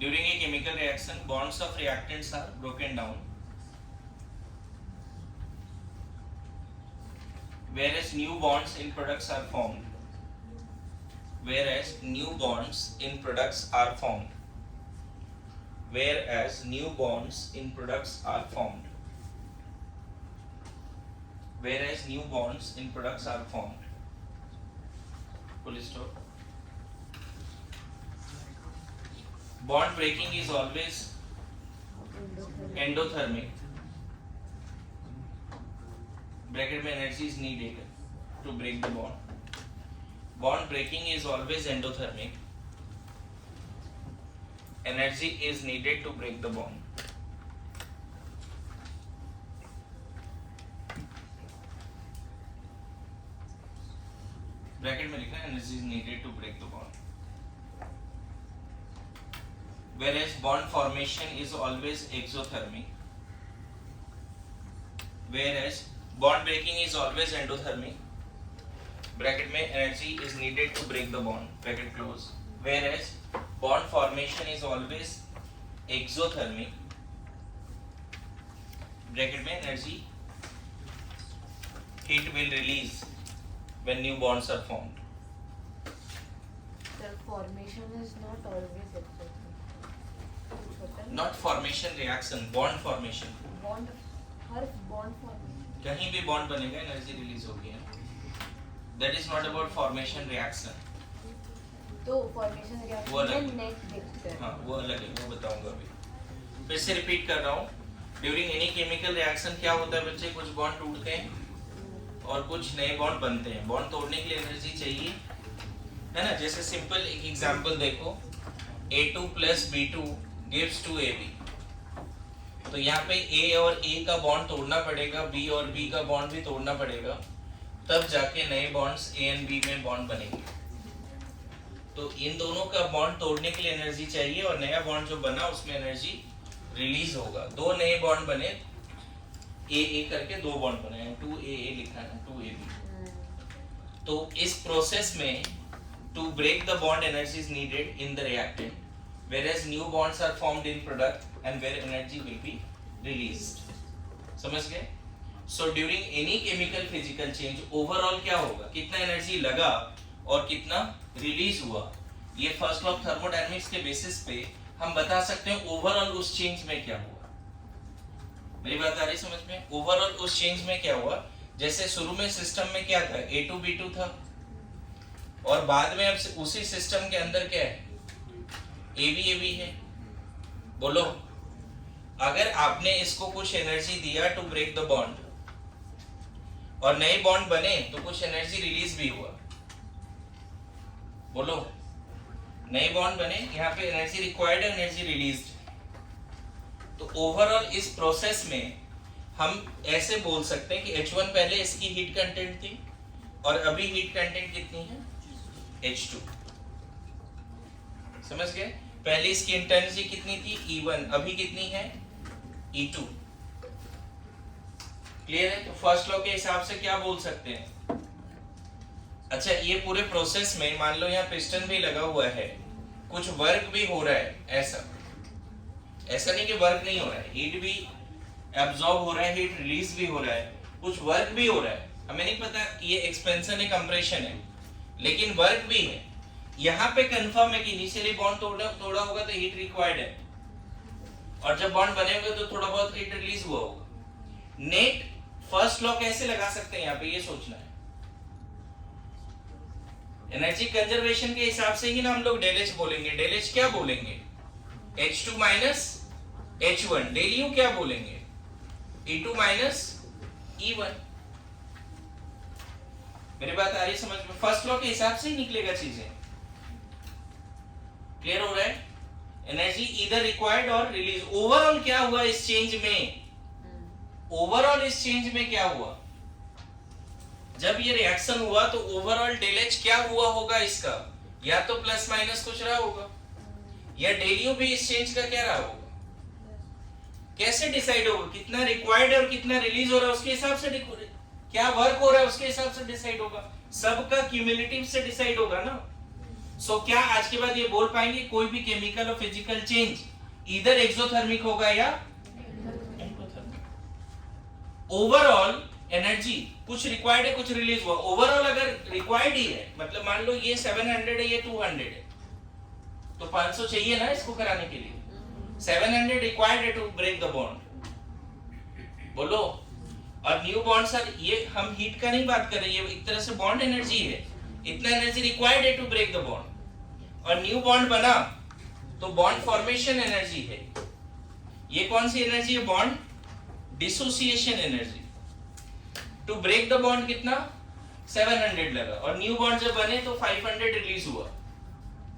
[SPEAKER 1] During a chemical reaction, bonds of reactants are broken down, whereas new bonds in products are formed. Whereas new bonds in products are formed. Whereas new bonds in products are formed. Whereas new bonds in products are formed. Full stop. Bond breaking is always endothermic. Bracket में energy is needed to break the bond. Bond breaking is always endothermic. Energy is needed to break the bond. Bracket में लिखा है energy is needed to break the bond. Whereas bond formation is always exothermic. Whereas bond breaking is always endothermic. Bracket में energy is needed to break the bond. Bracket close. Whereas bond formation is always exothermic. Bracket में energy, heat will release when new bonds are formed.
[SPEAKER 2] The formation is not always exothermic.
[SPEAKER 1] Not formation reaction, bond formation.
[SPEAKER 2] Bond, her bond formation.
[SPEAKER 1] कहीं भी bond बनेगा energy release होगी है. That is not about formation reaction.
[SPEAKER 2] तो formation reaction net देखते हैं।
[SPEAKER 1] हाँ वो अलग है, वो बताऊंगा अभी। फिर से रिपीट कर रहा हूँ, ड्यूरिंग एनी केमिकल रिएक्शन क्या होता है बच्चे, कुछ बॉन्ड टूटते हैं और कुछ नए बॉन्ड बनते हैं। बॉन्ड तोड़ने के लिए एनर्जी चाहिए, है ना। जैसे सिंपल एक एग्जांपल देखो, A2 + B2 gives 2AB। तो यहाँ पे A और A का बॉन्ड तोड़ना पड़ेगा, B और B का बॉन्ड भी तोड़ना पड़ेगा, तब जाके नए बॉन्ड्स A और B में बॉन्ड बनेंगे। तो इन दोनों का बॉन्ड तोड़ने के लिए एनर्जी चाहिए और नया बॉन्ड जो बना उसमें एनर्जी रिलीज होगा। दो नए बॉन्ड बने, AA करके दो बॉन्ड बने हैं, 2AA लिखा है ना, 2AB। तो इस प्रोसेस में to break the bond energy is needed in the reactant, whereas new bonds are formed in product and where energy will be released। समझ गए? So during any chemical physical change overall क्या होगा, कितना energy लगा और कितना release हुआ, ये फर्स्ट लॉ ऑफ थर्मोडायनेमिक्स के बेसिस पे हम बता सकते हैं ओवरऑल उस चेंज में क्या हुआ। मेरी बात आ रही समझ में? ओवरऑल उस चेंज में क्या हुआ, जैसे शुरू में सिस्टम में क्या था, A2 B2 था, और बाद में अब उसी सिस्टम के अंदर क्या है, AB है। बोलो, अगर आपने इसको कुछ एनर्जी दिया टू ब्रेक द बॉन्ड और नए बॉन्ड बने तो कुछ एनर्जी रिलीज भी हुआ। बोलो, नए बॉन्ड बने, यहाँ पे एनर्जी रिक्वायर्ड, एनर्जी रिलीज्ड। तो ओवरऑल इस प्रोसेस में हम ऐसे बोल सकते हैं कि H1 पहले इसकी हीट कंटेंट थी और अभी हीट कंटेंट कितनी है, H2। समझ गए? पहले इसकी इंटेंसिटी कितनी थी, E1, अभी कितनी है, E2। क्लियर है? तो फर्स्ट लॉ के हिसाब से क्या बोल सकते हैं। अच्छा, ये पूरे प्रोसेस में मान लो यहाँ पिस्टन भी लगा हुआ है, कुछ वर्क भी हो रहा है, ऐसा नहीं कि वर्क नहीं हो रहा है, हीट भी एब्जॉर्ब हो रहा है, हीट रिलीज भी हो रहा है, कुछ वर्क भी हो रहा है। हमें नहीं पता ये एक्सपेंशन है कंप्रेशन है, लेकिन वर्क भी है। यहाँ पे कंफर्म है कि इनिशियली बॉन्ड तोड़ा होगा तो हीट रिक्वायर्ड है, और जब बॉन्ड बने होंगे तो थोड़ा बहुत हीट रिलीज हुआ होगा। नेट फर्स्ट लॉ कैसे लगा सकते हैं यहाँ पे, ये सोचना है। एनर्जी कंजर्वेशन के हिसाब से ही ना हम लोग डेल एच बोलेंगे। डेल एच क्या बोलेंगे, H2 minus H1। Del you क्या बोलेंगे, E2 माइनस E1। मेरी बात आ रही है समझ में? फर्स्ट लॉ के हिसाब से ही निकलेगा चीजें। क्लियर हो रहा है? एनर्जी इधर रिक्वायर्ड और रिलीज। ओवरऑल क्या हुआ इस चेंज में, ओवरऑल इस चेंज में क्या हुआ, जब ये रिएक्शन हुआ तो ओवरऑल डेल एच क्या हुआ होगा इसका, या तो प्लस माइनस कुछ रहा होगा, या डेल यू भी इस चेंज का क्या रहा होगा। कैसे डिसाइड होगा, कितना रिक्वायर्ड है और कितना रिलीज हो रहा है उसके हिसाब से, क्या वर्क हो रहा है उसके हिसाब से डिसाइड होगा, सबका क्यूमुलेटिव से डिसाइड होगा ना। सो क्या आज के बाद ये बोल पाएंगे कोई भी केमिकल और फिजिकल चेंज इधर एक्सोथर्मिक होगा या एंडोथर्मिक? ओवरऑल एनर्जी कुछ रिक्वायर्ड है कुछ रिलीज हुआ। ओवरऑल अगर रिक्वायर्ड ही है, मतलब मान लो ये 700 है ये 200 है, तो 500 चाहिए ना इसको कराने के लिए। 700 रिक्वायर्ड है टू ब्रेक द बॉन्ड, बोलो। और न्यू बॉन्ड सर, ये हम हीट का नहीं बात कर रहे, ये एक तरह से बॉन्ड एनर्जी है। इतना एनर्जी रिक्वायर्ड है टू ब्रेक द बॉन्ड, और न्यू बॉन्ड बना तो बॉन्ड फॉर्मेशन एनर्जी है। ये कौन सी एनर्जी है, bond dissociation energy. To break the bond कितना 700 लगा, और न्यू बॉन्ड जब बने तो 500 रिलीज हुआ,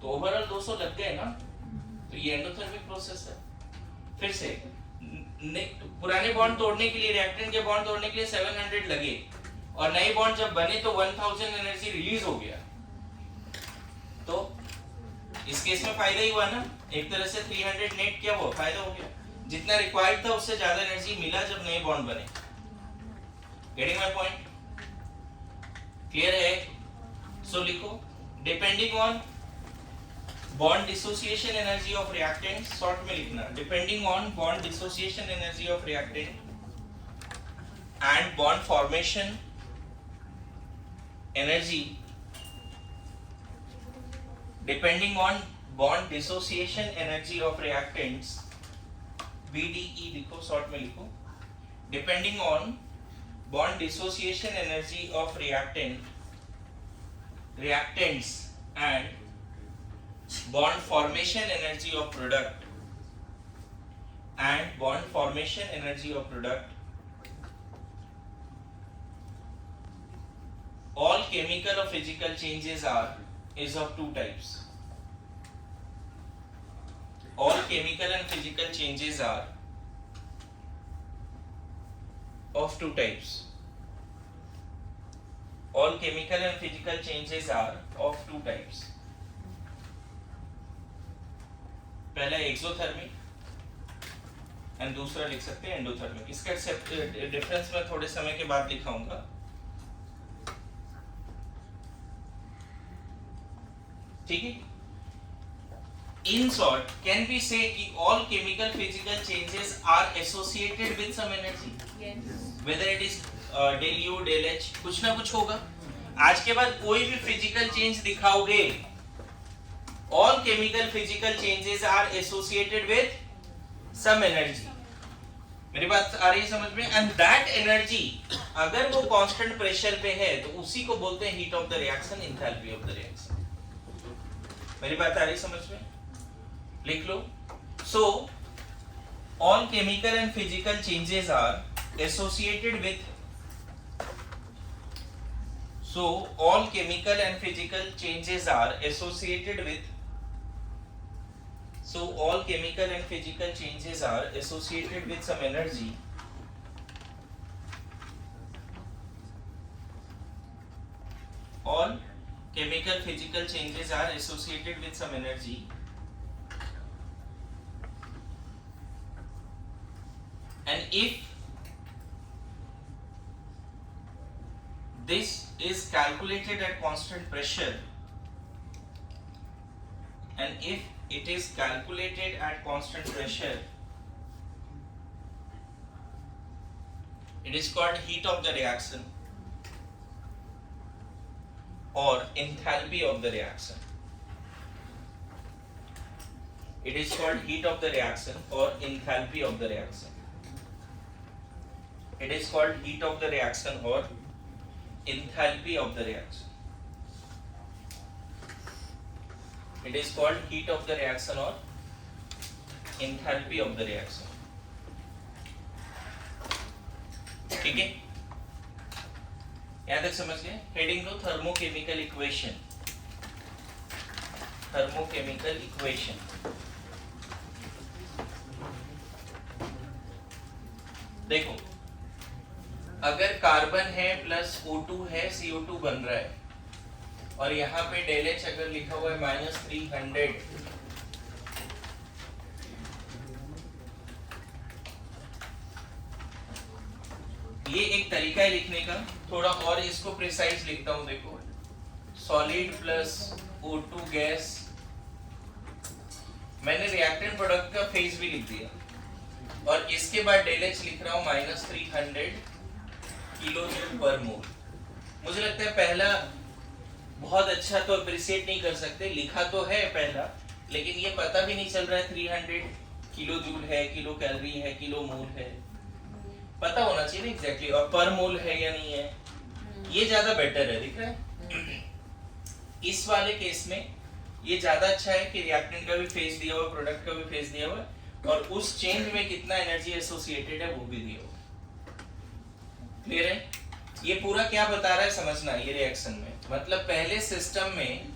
[SPEAKER 1] तो ओवरऑल 200 लग गए ना। तो ये एंडोथर्मिक प्रोसेस है। फिर से पुराने बॉन्ड तोड़ने के लिए, रिएक्टेंट के बॉन्ड तोड़ने के लिए 700 लगे, और नए बॉन्ड जब बने तो 1000 एनर्जी रिलीज हो गया। तो इस केस में फायदा ही हुआ ना, एक तरह से 300 नेट क्या हुआ, फायदा हो गया। जितना रिक्वायर्ड था उससे ज्यादा एनर्जी मिला जब नए बॉन्ड बने। Getting my point? क्लियर है? सो लिखो, depending on bond dissociation energy of reactant, short में लिखना, depending on bond dissociation energy of reactant and bond formation energy, depending on bond dissociation energy of reactants, BDE लिखो, short में लिखो, depending on bond dissociation energy of reactants and bond formation energy of product and bond formation energy of product, all chemical or physical changes is of two types. All chemical and physical changes are of two types. All chemical and physical changes are of two types. पहला exothermic and दूसरा लिख सकते हैं endothermic. इसका difference मैं थोड़े समय के बाद दिखाऊंगा। ठीक है? In short, can we say कि all chemical physical changes are associated with some energy?
[SPEAKER 2] Yes.
[SPEAKER 1] Whether it is del U, del H, कुछ ना कुछ होगा। आज के बाद कोई भी फिजिकल चेंज दिखाओगे, all chemical physical changes are associated with some energy. मेरी बात आ रही है समझ में? And that energy, अगर वो constant pressure पे है तो उसी को बोलते हैं heat of the reaction, enthalpy of the reaction. मेरी बात आ रही समझ में? लिख लो। So all chemical and physical changes are associated with, so all chemical and physical changes are associated with, so all chemical and physical changes are associated with some energy, all chemical physical changes are associated with some energy, and if this is calculated at constant pressure, and if it is calculated at constant pressure, it is called heat of the reaction. or enthalpy of the reaction. It is called heat of the reaction or enthalpy of the reaction. It is called heat of the reaction or enthalpy of the reaction. It is called heat of the reaction or enthalpy of the reaction. ठीक है, यहां तक समझ गए? Heading लो thermochemical equation. Thermochemical equation. देखो, अगर carbon है plus O2 है, CO2 बन रहा है, और यहाँ पे डेल एच अगर लिखा हुआ है -300, ये एक तरीका है लिखने का. थोड़ा और इसको प्रिसाइज लिखता हूं. देखो, सॉलिड प्लस O2 गैस. मैंने रिएक्टेंट प्रोडक्ट का फेज भी लिख दिया, और इसके बाद डेल एच लिख रहा हूं -300 किलो जूल पर मोल. मुझे लगता है पहला बहुत अच्छा तो अप्रिशिएट नहीं कर सकते, लिखा तो है पहला, लेकिन ये पता भी नहीं चल रहा है 300 किलो जूल है, किलो कैलोरी है, किलो मोल है. पता होना चाहिए ना एग्जैक्टली, और पर मोल है या नहीं है. ये ज्यादा बेटर है, दिख रहा है. इस वाले केस में ये ज्यादा अच्छा है कि रिएक्टेंट का भी फेज दिया हुआ, प्रोडक्ट का भी फेज दिया हुआ, और उस चेंज में कितना एनर्जी एसोसिएटेड है वो भी दिया हुआ. क्लियर है? ये पूरा क्या बता रहा है समझना. ये रिएक्शन में मतलब पहले सिस्टम में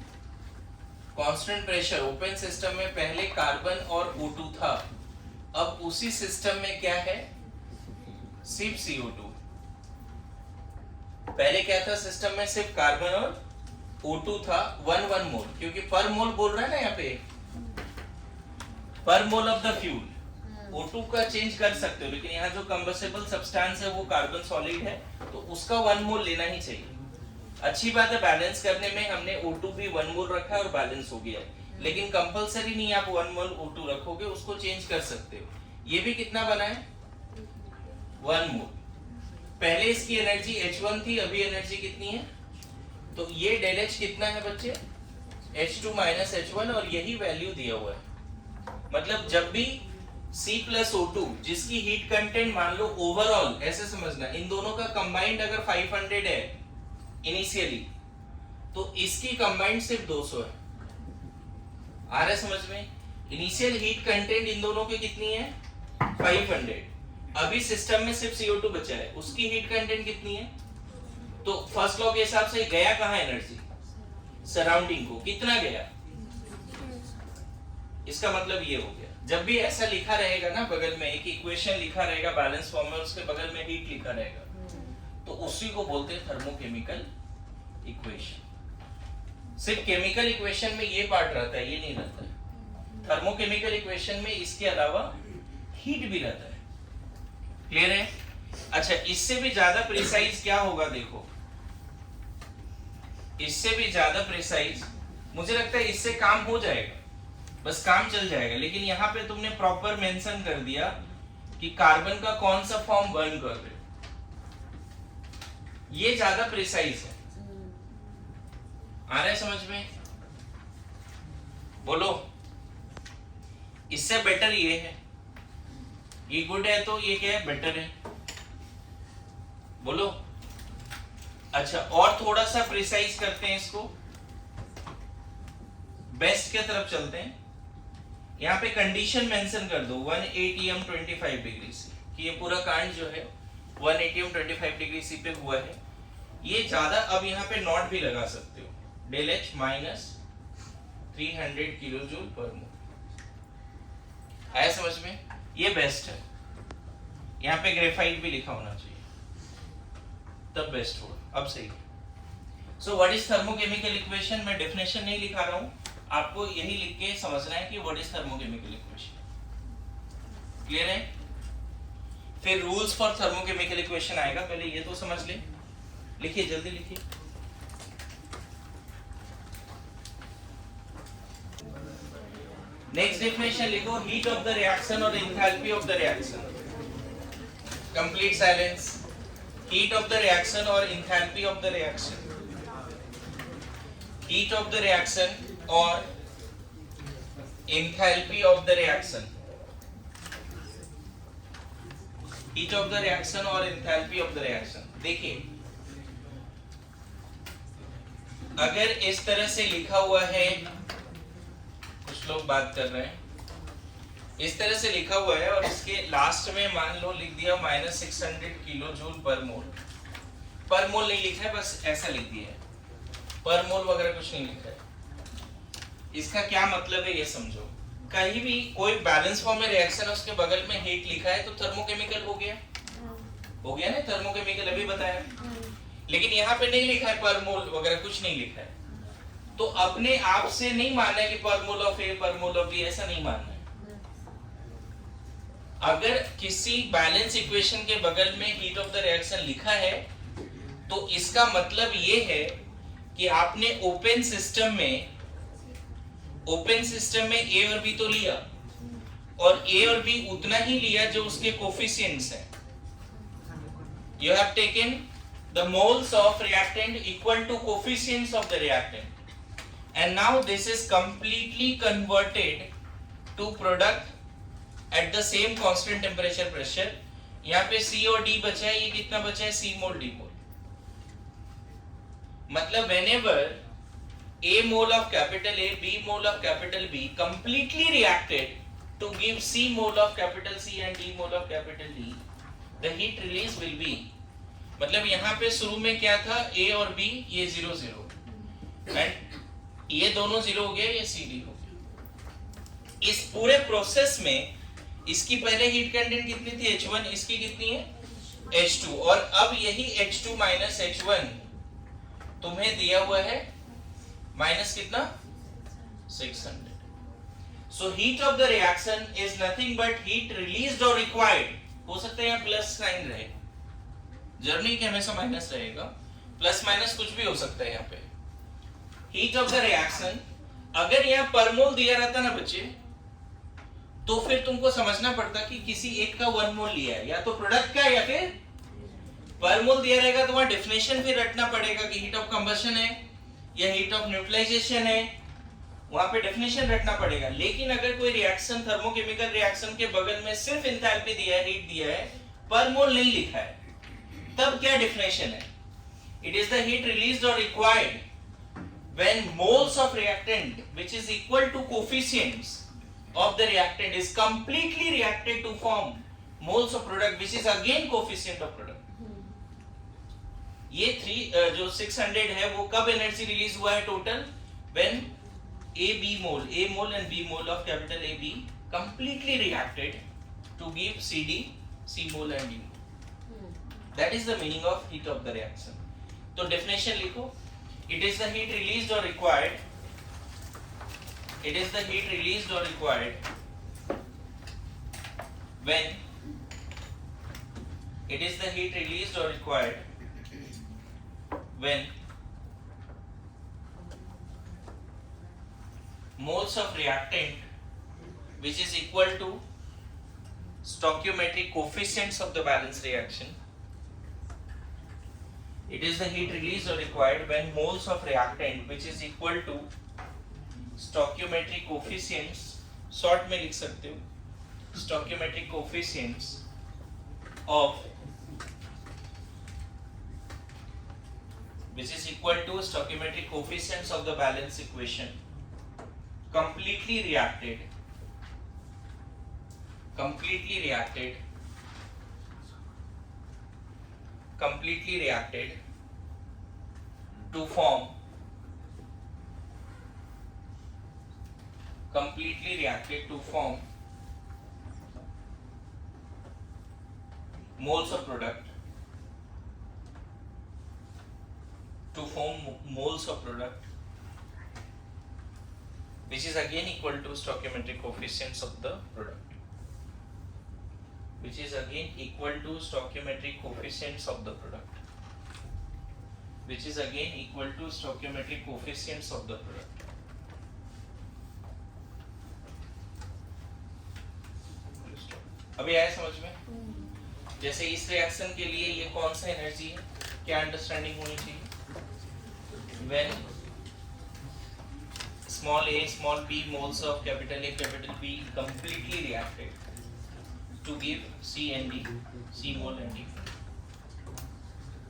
[SPEAKER 1] कांस्टेंट प्रेशर, ओपन सिस्टम में पहले कार्बन और O2 था. अब उसी सिस्टम में क्या है, सिर्फ CO2. पहले क्या था सिस्टम में, सिर्फ कार्बन और O2 था. 1 मोल, क्योंकि पर मोल बोल रहा है ना यहाँ पे, पर mole of the fuel. O2 का चेंज कर सकते हो, लेकिन यहाँ जो कंबस्टेबल सब्सटेंस है वो कार्बन सॉलिड है, तो उसका 1 मोल लेना ही चाहिए. अच्छी बात है, बैलेंस करने में हमने O2 भी 1 मोल रखा है और बैलेंस हो गया है. लेकिन कंपलसरी नहीं आप 1 मोल O2 रखोगे, उसको चेंज कर सकते हो. ये भी कितना बना है, 1 मोल. पहले इसकी एनर्जी H1 थी, अभी एनर्जी कितनी है, तो ये डेल H कितना है बच्चे, H2 - H1, और यही वैल्यू दिया हुआ है. मतलब जब भी C + O2 जिसकी हीट कंटेंट मान लो ओवरऑल, ऐसे समझना, इन दोनों का कंबाइंड अगर 500 है इनिशियली, तो इसकी कंबाइंड सिर्फ 200 है. आ रहा है समझ में? इनिशियल हीट कंटेंट इन दोनों की कितनी है, 500. अभी सिस्टम में सिर्फ CO2 बचा है, उसकी हीट कंटेंट कितनी है, तो फर्स्ट लॉ के हिसाब से गया कहां एनर्जी, सराउंडिंग को. कितना गया, इसका मतलब ये हो गया. जब भी ऐसा लिखा रहेगा ना, बगल में एक इक्वेशन लिखा रहेगा बैलेंस फॉर्म में, उसके बगल में हीट लिखा रहेगा, तो उसी को बोलते हैं थर्मोकेमिकल इक्वेशन. सिर्फ केमिकल इक्वेशन में ये पार्ट रहता है, ये नहीं रहता है. थर्मोकेमिकल इक्वेशन में इसके अलावा हीट भी रहता है. क्लियर है? अच्छा, इससे भी ज्यादा प्रिसाइज क्या होगा, देखो, इससे भी ज्यादा प्रिसाइज मुझे लगता है इससे काम हो जाएगा, बस काम चल जाएगा. लेकिन यहाँ पे तुमने प्रॉपर मेंशन कर दिया कि कार्बन का कौन सा फॉर्म बर्न कर रहे हो, ये ज्यादा प्रिसाइज है. आ रहा है समझ में? बोलो. इससे बेटर ये है, ये गुड है, तो ये क्या है, बेटर है. बोलो. अच्छा, और थोड़ा सा प्रिसाइज करते हैं इसको, बेस्ट की तरफ चलते हैं. यहाँ पे कंडीशन मेंशन कर दो 1 atm 25 डिग्री से, कि ये पूरा कांड जो है 1 atm 25 डिग्री सी पे हुआ है. ये ज्यादा, अब यहाँ पे नॉट भी लगा सकते हो, डेल H -300 किलो जूल पर मोल. आया समझ में? ये बेस्ट है. यहाँ पे ग्रेफाइट भी लिखा होना चाहिए, तब बेस्ट होगा. अब सही. So what is thermochemical equation? मैं डेफिनेशन नहीं लिखा रहा हूँ, आपको यही लिख के समझना है कि what is thermochemical equation. Clear है? फिर रूल्स फॉर थर्मोकेमिकल इक्वेशन आएगा, पहले ये तो समझ ले. लिखिए, जल्दी लिखिए. नेक्स्ट डेफिनेशन लिखो, हीट ऑफ द रिएक्शन और enthalpy of the reaction. Complete silence. Heat of the reaction और enthalpy of the reaction. heat of the reaction or enthalpy of the reaction, heat of the reaction और enthalpy of the reaction। देखिए अगर इस तरह से लिखा हुआ है, कुछ लोग बात कर रहे हैं, इस तरह से लिखा हुआ है और इसके लास्ट में मान लो लिख दिया -600 किलो जूल पर मोल। पर मोल नहीं लिखा है, बस ऐसा लिख दिया है, पर मोल वगैरह कुछ नहीं लिखा है। इसका क्या मतलब है ये समझो। कहीं भी कोई बैलेंस फॉर्म में रिएक्शन है, उसके बगल में हीट लिखा है तो थर्मोकेमिकल हो गया ना, थर्मोकेमिकल अभी बताया। लेकिन यहाँ पे नहीं लिखा है पर मोल वगैरह कुछ नहीं लिखा है, तो अपने आप से नहीं मानना है कि पर मोल ऑफ ए पर मोल ऑफ बी, ऐसा नहीं मानना है। अगर किसी बैलेंस इक्वेशन के बगल में हीट ऑफ द रिएक्शन लिखा है तो इसका मतलब ये है कि आपने ओपन सिस्टम में ए और बी तो लिया, और ए और बी उतना ही लिया जो उसके कोफिशिएंट्स हैं। You have taken the moles of reactant equal to coefficients of the reactant, and now this is completely converted to product at the same constant temperature pressure। यहाँ पे C और D बचा है, ये कितना बचा है, C मोल D मोल। मतलब whenever A mole of capital A, B mole of capital B completely reacted to give C mole of capital C and D mole of capital D, the heat release will be, मतलब यहाँ पे शुरू में क्या था, A और B ये 0 0 and ये दोनों 0 हो गया, ये CD हो गया। इस पूरे प्रोसेस में इसकी पहले हीट कंटेंट कितनी थी H1, इसकी कितनी है H2, और अब यही H2 माइनस H1 तुम्हें दिया हुआ है माइनस कितना 600। So heat of the reaction is nothing but heat released or required। हो सकता है यहाँ प्लस साइन रहे, जर्नी के हमेशा माइनस रहेगा, प्लस माइनस कुछ भी हो सकता है यहाँ पे। हीट ऑफ द रिएक्शन अगर यहाँ पर मोल दिया रहता ना बच्चे, तो फिर तुमको समझना पड़ता कि किसी एक का 1 मोल लिया है, या तो प्रोडक्ट का या फिर पर मोल दिया रहेगा, तो वहां डेफिनेशन फिर रटना पड़ेगा कि हीट ऑफ कंबशन है या हीट ऑफ न्यूट्रलाइजेशन है, वहां पे डेफिनेशन रटना पड़ेगा। लेकिन अगर कोई रिएक्शन थर्मोकेमिकल रिएक्शन के बगल में सिर्फ एंथैल्पी दिया है, हीट दिया है, पर मोल नहीं लिखा है, तब क्या डेफिनेशन है, it is the heat released और required when moles of reactant which is equal to coefficients of the reactant is completely reacted to form moles of product which is again coefficient of product। ये 3 जो 600 है वो कब energy release हुआ है total, when A mole and B mole of capital A B completely reacted to give CD C mole and D mole। that is the meaning of heat of the reaction। तो definition लिखो, it is the heat released or required, it is the heat released or required when it is the heat released or required when moles of reactant which is equal to stoichiometric coefficients of the balance reaction, it is the heat released or required when moles of reactant which is equal to stoichiometric coefficients, short में लिख सकते हो, stoichiometric coefficients of which is equal to stoichiometric coefficients of the balance equation completely reacted to form moles of product which is again equal to stoichiometric coefficients of the product, which is again equal to stoichiometric coefficients of the product, which is again equal to stoichiometric coefficients of the product। अभी आया समझ में? जैसे इस reaction के लिए ये कौन सा एनर्जी है, क्या अंडरस्टैंडिंग होनी चाहिए, when small a small b moles of capital A capital B completely reacted to give C and D, C mole and D.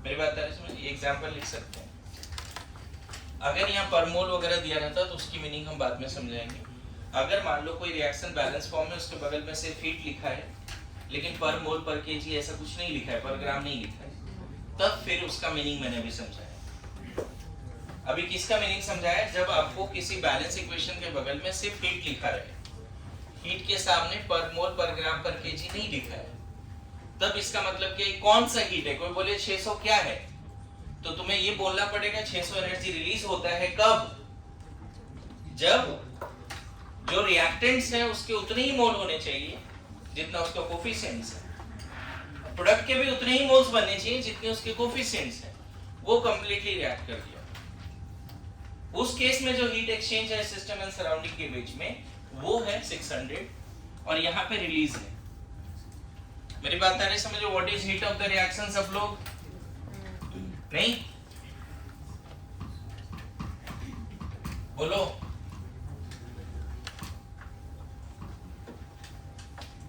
[SPEAKER 1] मेरी बात है इसमें एग्जांपल लिख सकते हैं. अगर यहाँ पर मोल वगैरह दिया रहता तो उसकी मीनिंग हम बाद में समझाएंगे. अगर मान लो कोई रिएक्शन बैलेंस फॉर्म में उसके बगल में सिर्फ हीट लिखा है लेकिन पर मोल पर केजी ऐसा कुछ नहीं लिखा है, पर ग्राम नहीं लिखा है, तब फिर उसका मीनिंग मैंने अभी समझाया. अभी किसका मीनिंग समझाया? जब आपको किसी बैलेंस इक्वेशन के बगल में सिर्फ हीट लिखा रहे, हीट के सामने पर मोल पर ग्राम पर केजी नहीं लिखा है, तब इसका मतलब कि कौन सा हीट है. कोई बोले 600 क्या है, तो तुम्हें ये बोलना पड़ेगा 600 एनर्जी रिलीज होता है कब? जब जो रिएक्टेंट्स है उसके उतने ही मोल होने चाहिए जितना उसका कोफिशिएंट्स है, प्रोडक्ट के भी उतने ही मोल्स बनने चाहिए जितने उसके कोफिशिएंट्स है. वो कंप्लीटली रिएक्ट कर दिया. उस केस में जो हीट एक्सचेंज है सिस्टम एंड सराउंडिंग के बीच में वो है 600 और यहाँ पे रिलीज है. मेरी बात आ रही समझो? What is heat of the reaction सब लोग? नहीं बोलो.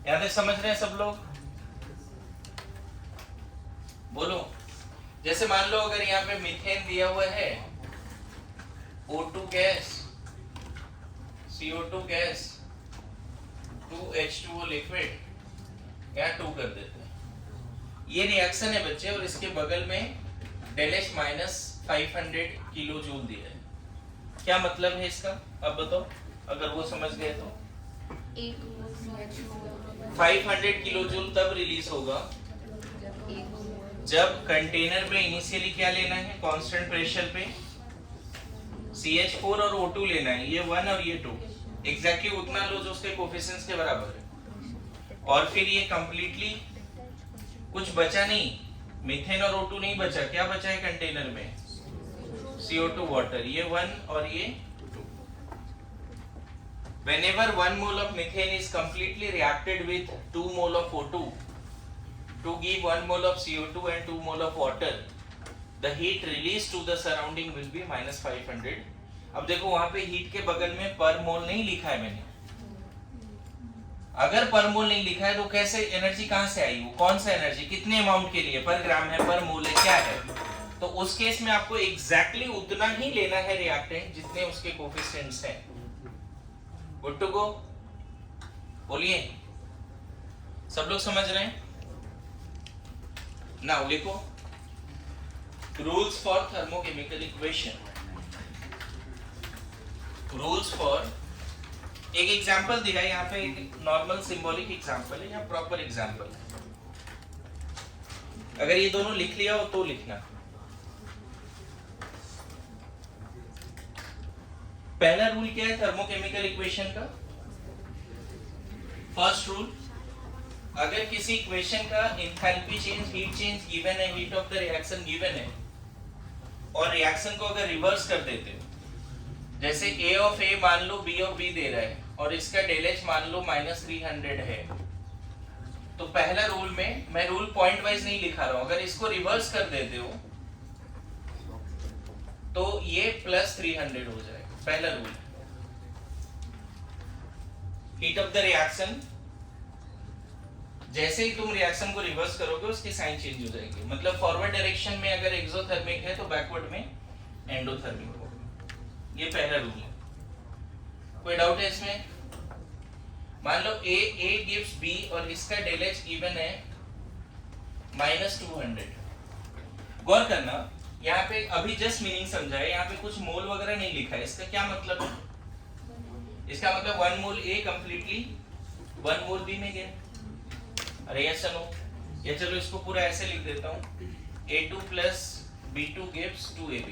[SPEAKER 1] यहाँ तक समझ रहे हैं सब लोग? बोलो. जैसे मान लो अगर यहाँ पे मीथेन दिया हुआ है, O2 gas, CO2 gas, 2H2O liquid, यहाँ 2 कर देते हैं. ये रिएक्शन है बच्चे और इसके बगल में ΔH माइनस 500 किलो जूल दिया है. क्या मतलब है इसका? अब बताओ अगर वो समझ गए तो. 500 किलो जूल तब रिलीज होगा जब कंटेनर पे इनिशियली क्या लेना है, कांस्टेंट प्रेशर पे CH4 और O2 लेना है. ये 1 और ये 2 एग्जैक्टली उतना लो जो उसके कोफिशिएंट्स के बराबर है. और फिर ये कंप्लीटली कुछ बचा नहीं, मीथेन और O2 नहीं बचा. क्या बचा है कंटेनर में? CO2 water. ये 1 और ये 2. Whenever 1 mole of methane is completely reacted with 2 mole of O2 to give 1 mole of CO2 and 2 mole of water, the heat released to the surrounding will be minus 500. अब देखो वहां पे heat के बगल में पर मोल नहीं लिखा है मैंने. अगर पर मोल नहीं लिखा है तो कैसे एनर्जी कहां से आई? वो कौन सा एनर्जी, कितने अमाउंट के लिए? पर ग्राम है, पर मोल है, क्या है? तो उस केस में आपको एग्जैक्टली उतना ही लेना है रिएक्टेंट जितने उसके कोफिशिएंट्स हैं. Good to go. बोलिए सब लोग समझ रहे हैं? नाउ लिखो rules for thermochemical equation. Rules for, एक एग्जांपल दिया है यहाँ पे, एक नॉर्मल सिंबॉलिक एग्जांपल है या प्रॉपर एग्जांपल है. अगर ये दोनों लिख लिया हो तो लिखना. पहला रूल क्या है थर्मोकेमिकल इक्वेशन का? फर्स्ट रूल, अगर किसी इक्वेशन का enthalpy change, heat change given है, heat of the reaction given है, और रिएक्शन को अगर रिवर्स कर देते हो, जैसे A ऑफ A मान लो B ऑफ B दे रहा है और इसका ΔH मान लो -300 है, तो पहला रूल में, मैं रूल पॉइंट वाइज नहीं लिखा रहा हूं, अगर इसको रिवर्स कर देते हो तो ये +300 हो जाएगा. पहला rule heat of the reaction, जैसे ही तुम रिएक्शन को रिवर्स करोगे उसकी साइन चेंज हो जाएगी. मतलब फॉरवर्ड डायरेक्शन में अगर एक्सोथर्मिक है तो बैकवर्ड में एंडोथर्मिक होगा. ये पहला रूल है. कोई डाउट है इसमें? मान लो A गिव्स B और इसका ΔH गिवन है -200. गौर करना, यहाँ पे अभी जस्ट मीनिंग समझाए, यहाँ पे कुछ मोल वगैरह नहीं लिखा है. इसका क्या मतलब है? इसका मतलब 1 मोल A कंप्लीटली 1 मोल B में गया. अरे यस नो, या चलो इसको पूरा ऐसे लिख देता हूँ, A2 plus B2 gives 2AB.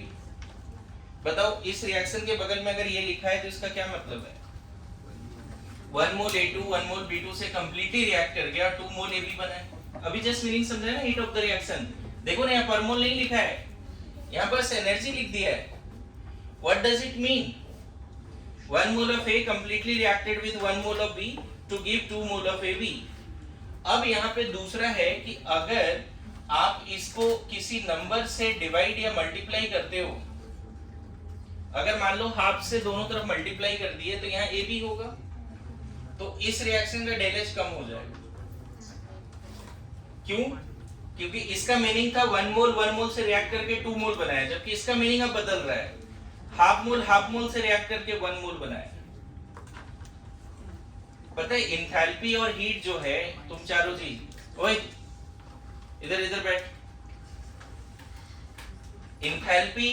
[SPEAKER 1] बताओ इस रिएक्शन के बगल में अगर ये लिखा है तो इसका क्या मतलब है? 1 मोल A2 1 मोल B2 से कंप्लीटली रिएक्ट कर गया, 2 मोल AB बना है. अभी जस्ट मीनिंग समझाया ना हीट ऑफ द रिएक्शन. देखो ना यहाँ पर मोल नहीं लिखा है, यहाँ बस एनर्जी लिख दिया है. What does it mean? 1 mole of A completely reacted with 1 mole of B to give 2 mole of AB. अब यहाँ पे दूसरा है कि अगर आप इसको किसी नंबर से डिवाइड या मल्टीप्लाई करते हो, अगर मान लो हाफ से दोनों तरफ मल्टीप्लाई कर दिए तो यहाँ ए बी होगा, तो इस रिएक्शन का डेल एच कम हो जाएगा। क्यों? क्योंकि इसका मीनिंग था 1 मोल से रिएक्ट करके 2 मोल बनाया, जबकि इसका मीनिंग अब बदल रहा है, हाफ मोल से रिएक्ट करके 1 मोल बनाया। पता है इंथैल्पी और हीट जो है, तुम चारों जी, ओए इधर इधर बैठ। इंथैल्पी,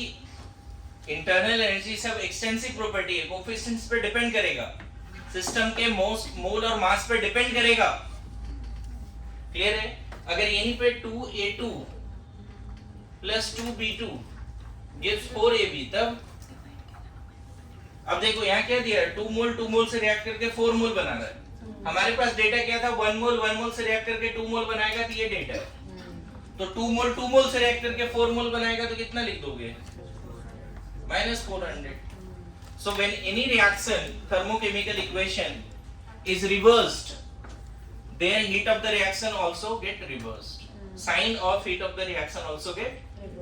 [SPEAKER 1] इंटरनल एनर्जी सब एक्सटेंसिव प्रॉपर्टी है, कोफिशिएंट्स पे डिपेंड करेगा, सिस्टम के मोल और मास पे डिपेंड करेगा। क्लियर है? अगर यहीं पे 2a2 plus 2b2 gives 4ab, तब अब देखो यहाँ क्या दिया है, 2 मोल से रिएक्ट करके 4 मोल बना रहा है। हमारे पास डेटा क्या था, 1 मोल से रिएक्ट करके 2 मोल बनाएगा, तो ये डेटा है। तो 2 मोल से रिएक्ट करके 4 मोल बनाएगा, तो कितना लिख दोगे, -400। So when any reaction, thermochemical equation is reversed, their heat of the reaction also get reversed. Sign of heat of the reaction also get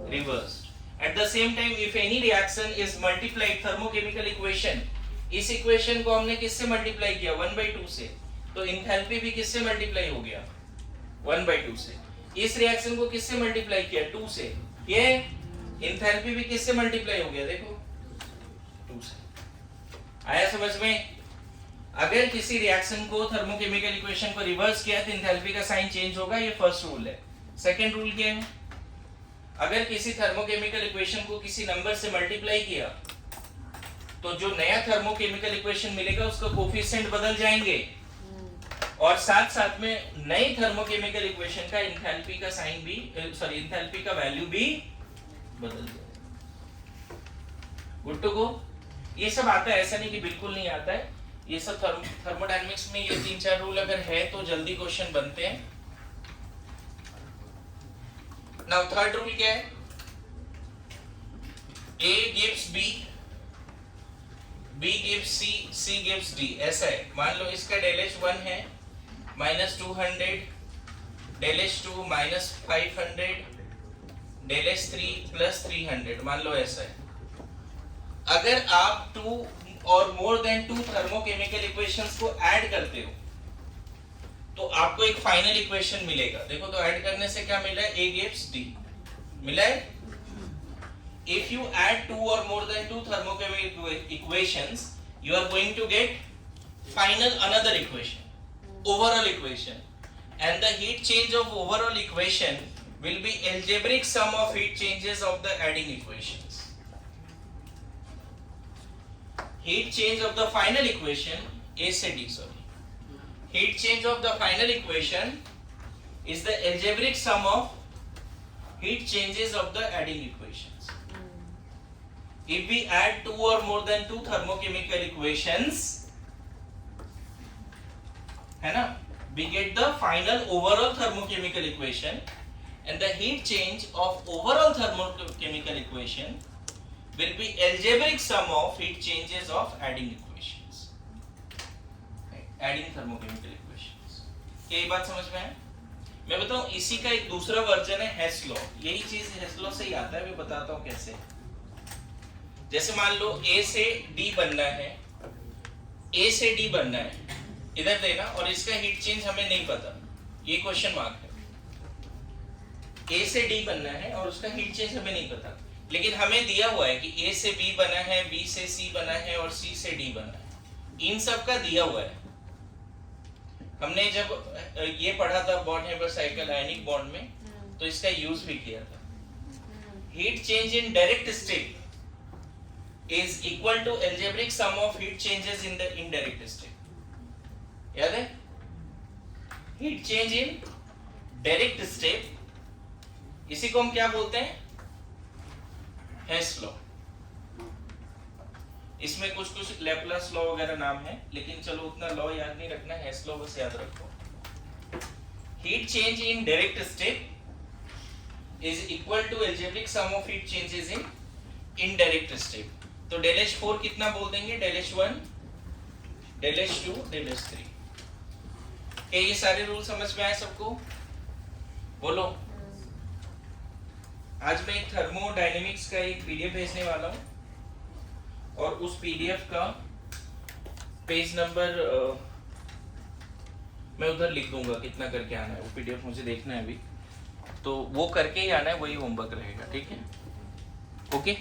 [SPEAKER 1] reversed. At the same time, if any reaction is multiplied, thermochemical equation, इस equation को हमने किससे multiply किया, 1/2 से, तो enthalpy भी किससे multiply हो गया, 1/2 से। इस रिएक्शन को किससे मल्टीप्लाई किया, 2 से, ये इंथैल्पी भी किससे मल्टीप्लाई हो गया, देखो 2 से। आया समझ में? अगर किसी रिएक्शन को थर्मोकेमिकल इक्वेशन को रिवर्स किया तो एंथैल्पी का साइन चेंज होगा, ये फर्स्ट रूल है। सेकंड रूल क्या है, अगर किसी थर्मोकेमिकल इक्वेशन को किसी नंबर से मल्टीप्लाई किया तो जो नया थर्मोकेमिकल इक्वेशन मिलेगा उसका कोफिशिएंट बदल जाएंगे, और साथ साथ में नई थर्मोकेमिकल इक्वेशन का एंथैल्पी का साइन भी, सॉरी एंथैल्पी का वैल्यू भी बदल जाएगा। Good to go? ये सब आता है, ऐसा नहीं कि बिल्कुल नहीं आता है, ये सब थर्मोडायनेमिक्स में ये 3-4 रूल अगर है तो जल्दी क्वेश्चन बनते हैं। नाउ थर्ड रूल क्या है, A gives B, B gives C, C gives D, ऐसा है। मान लो इसका डेल एच 1 है, -200, डेल एच 2 -500, डेल एच 3 +300, मान लो ऐसा है। अगर आप 2 और मोर देन 2 थर्मोकेमिकल इक्वेशंस को ऐड करते हो तो आपको एक फाइनल इक्वेशन मिलेगा। देखो तो ऐड करने से क्या मिला है, A gives D मिला है। If you add 2 or more than 2 thermochemical equations, you are going to get final another equation, overall equation, and the heat change of overall equation will be algebraic sum of heat changes of the adding equations. Heat change of the final equation, A से D, sorry. Heat change of the final equation is the algebraic sum of heat changes of the adding equations. If we add 2 or more than 2 thermochemical equations, है ना, we get the final overall thermochemical equation, and the heat change of overall thermochemical equation will be algebraic sum of heat changes of adding equations. Adding thermochemical equations. क्या ये बात समझ में है? मैं बताऊं, इसी का एक दूसरा वर्जन है हेस लॉ। यही चीज हेस लॉ से ही आता है, मैं बताता हूं कैसे। जैसे मान लो A से D बनना है, A से D बनना है, इधर देना, और इसका हीट चेंज हमें नहीं पता, ये क्वेश्चन मार्क है। A से D बनना है और उसका हीट चेंज हमें नहीं पता, लेकिन हमें दिया हुआ है कि A से B बना है, B से C बना है और C से D बना है। इन सब का दिया हुआ है। हमने जब ये पढ़ा था बॉन्ड-हेबर साइकिल आयनिक बॉन्ड में, तो इसका यूज भी किया था। Heat change in direct state is equal to algebraic sum of heat changes in the indirect state. याद है? Heat change in direct state, इसी को हम क्या बोलते हैं, हेस लॉ। इसमें कुछ कुछ लैपलास लॉ वगैरह नाम है, लेकिन चलो उतना लॉ याद नहीं रखना, हेस लॉ बस याद रखो। Heat change in direct state is equal to algebraic sum of heat changes in indirect state. तो डेल एच 4 कितना बोल देंगे, del h 1, del h 2, del h 3। क्या ये सारे रूल समझ में आए सबको? बोलो। आज मैं एक थर्मोडायनेमिक्स का एक पीडीएफ भेजने वाला हूँ, और उस पीडीएफ का पेज नंबर मैं उधर लिख दूंगा कितना करके आना है, वो पीडीएफ मुझे देखना है अभी, तो वो करके ही आना है, वही होमवर्क रहेगा, ठीक है? ओके।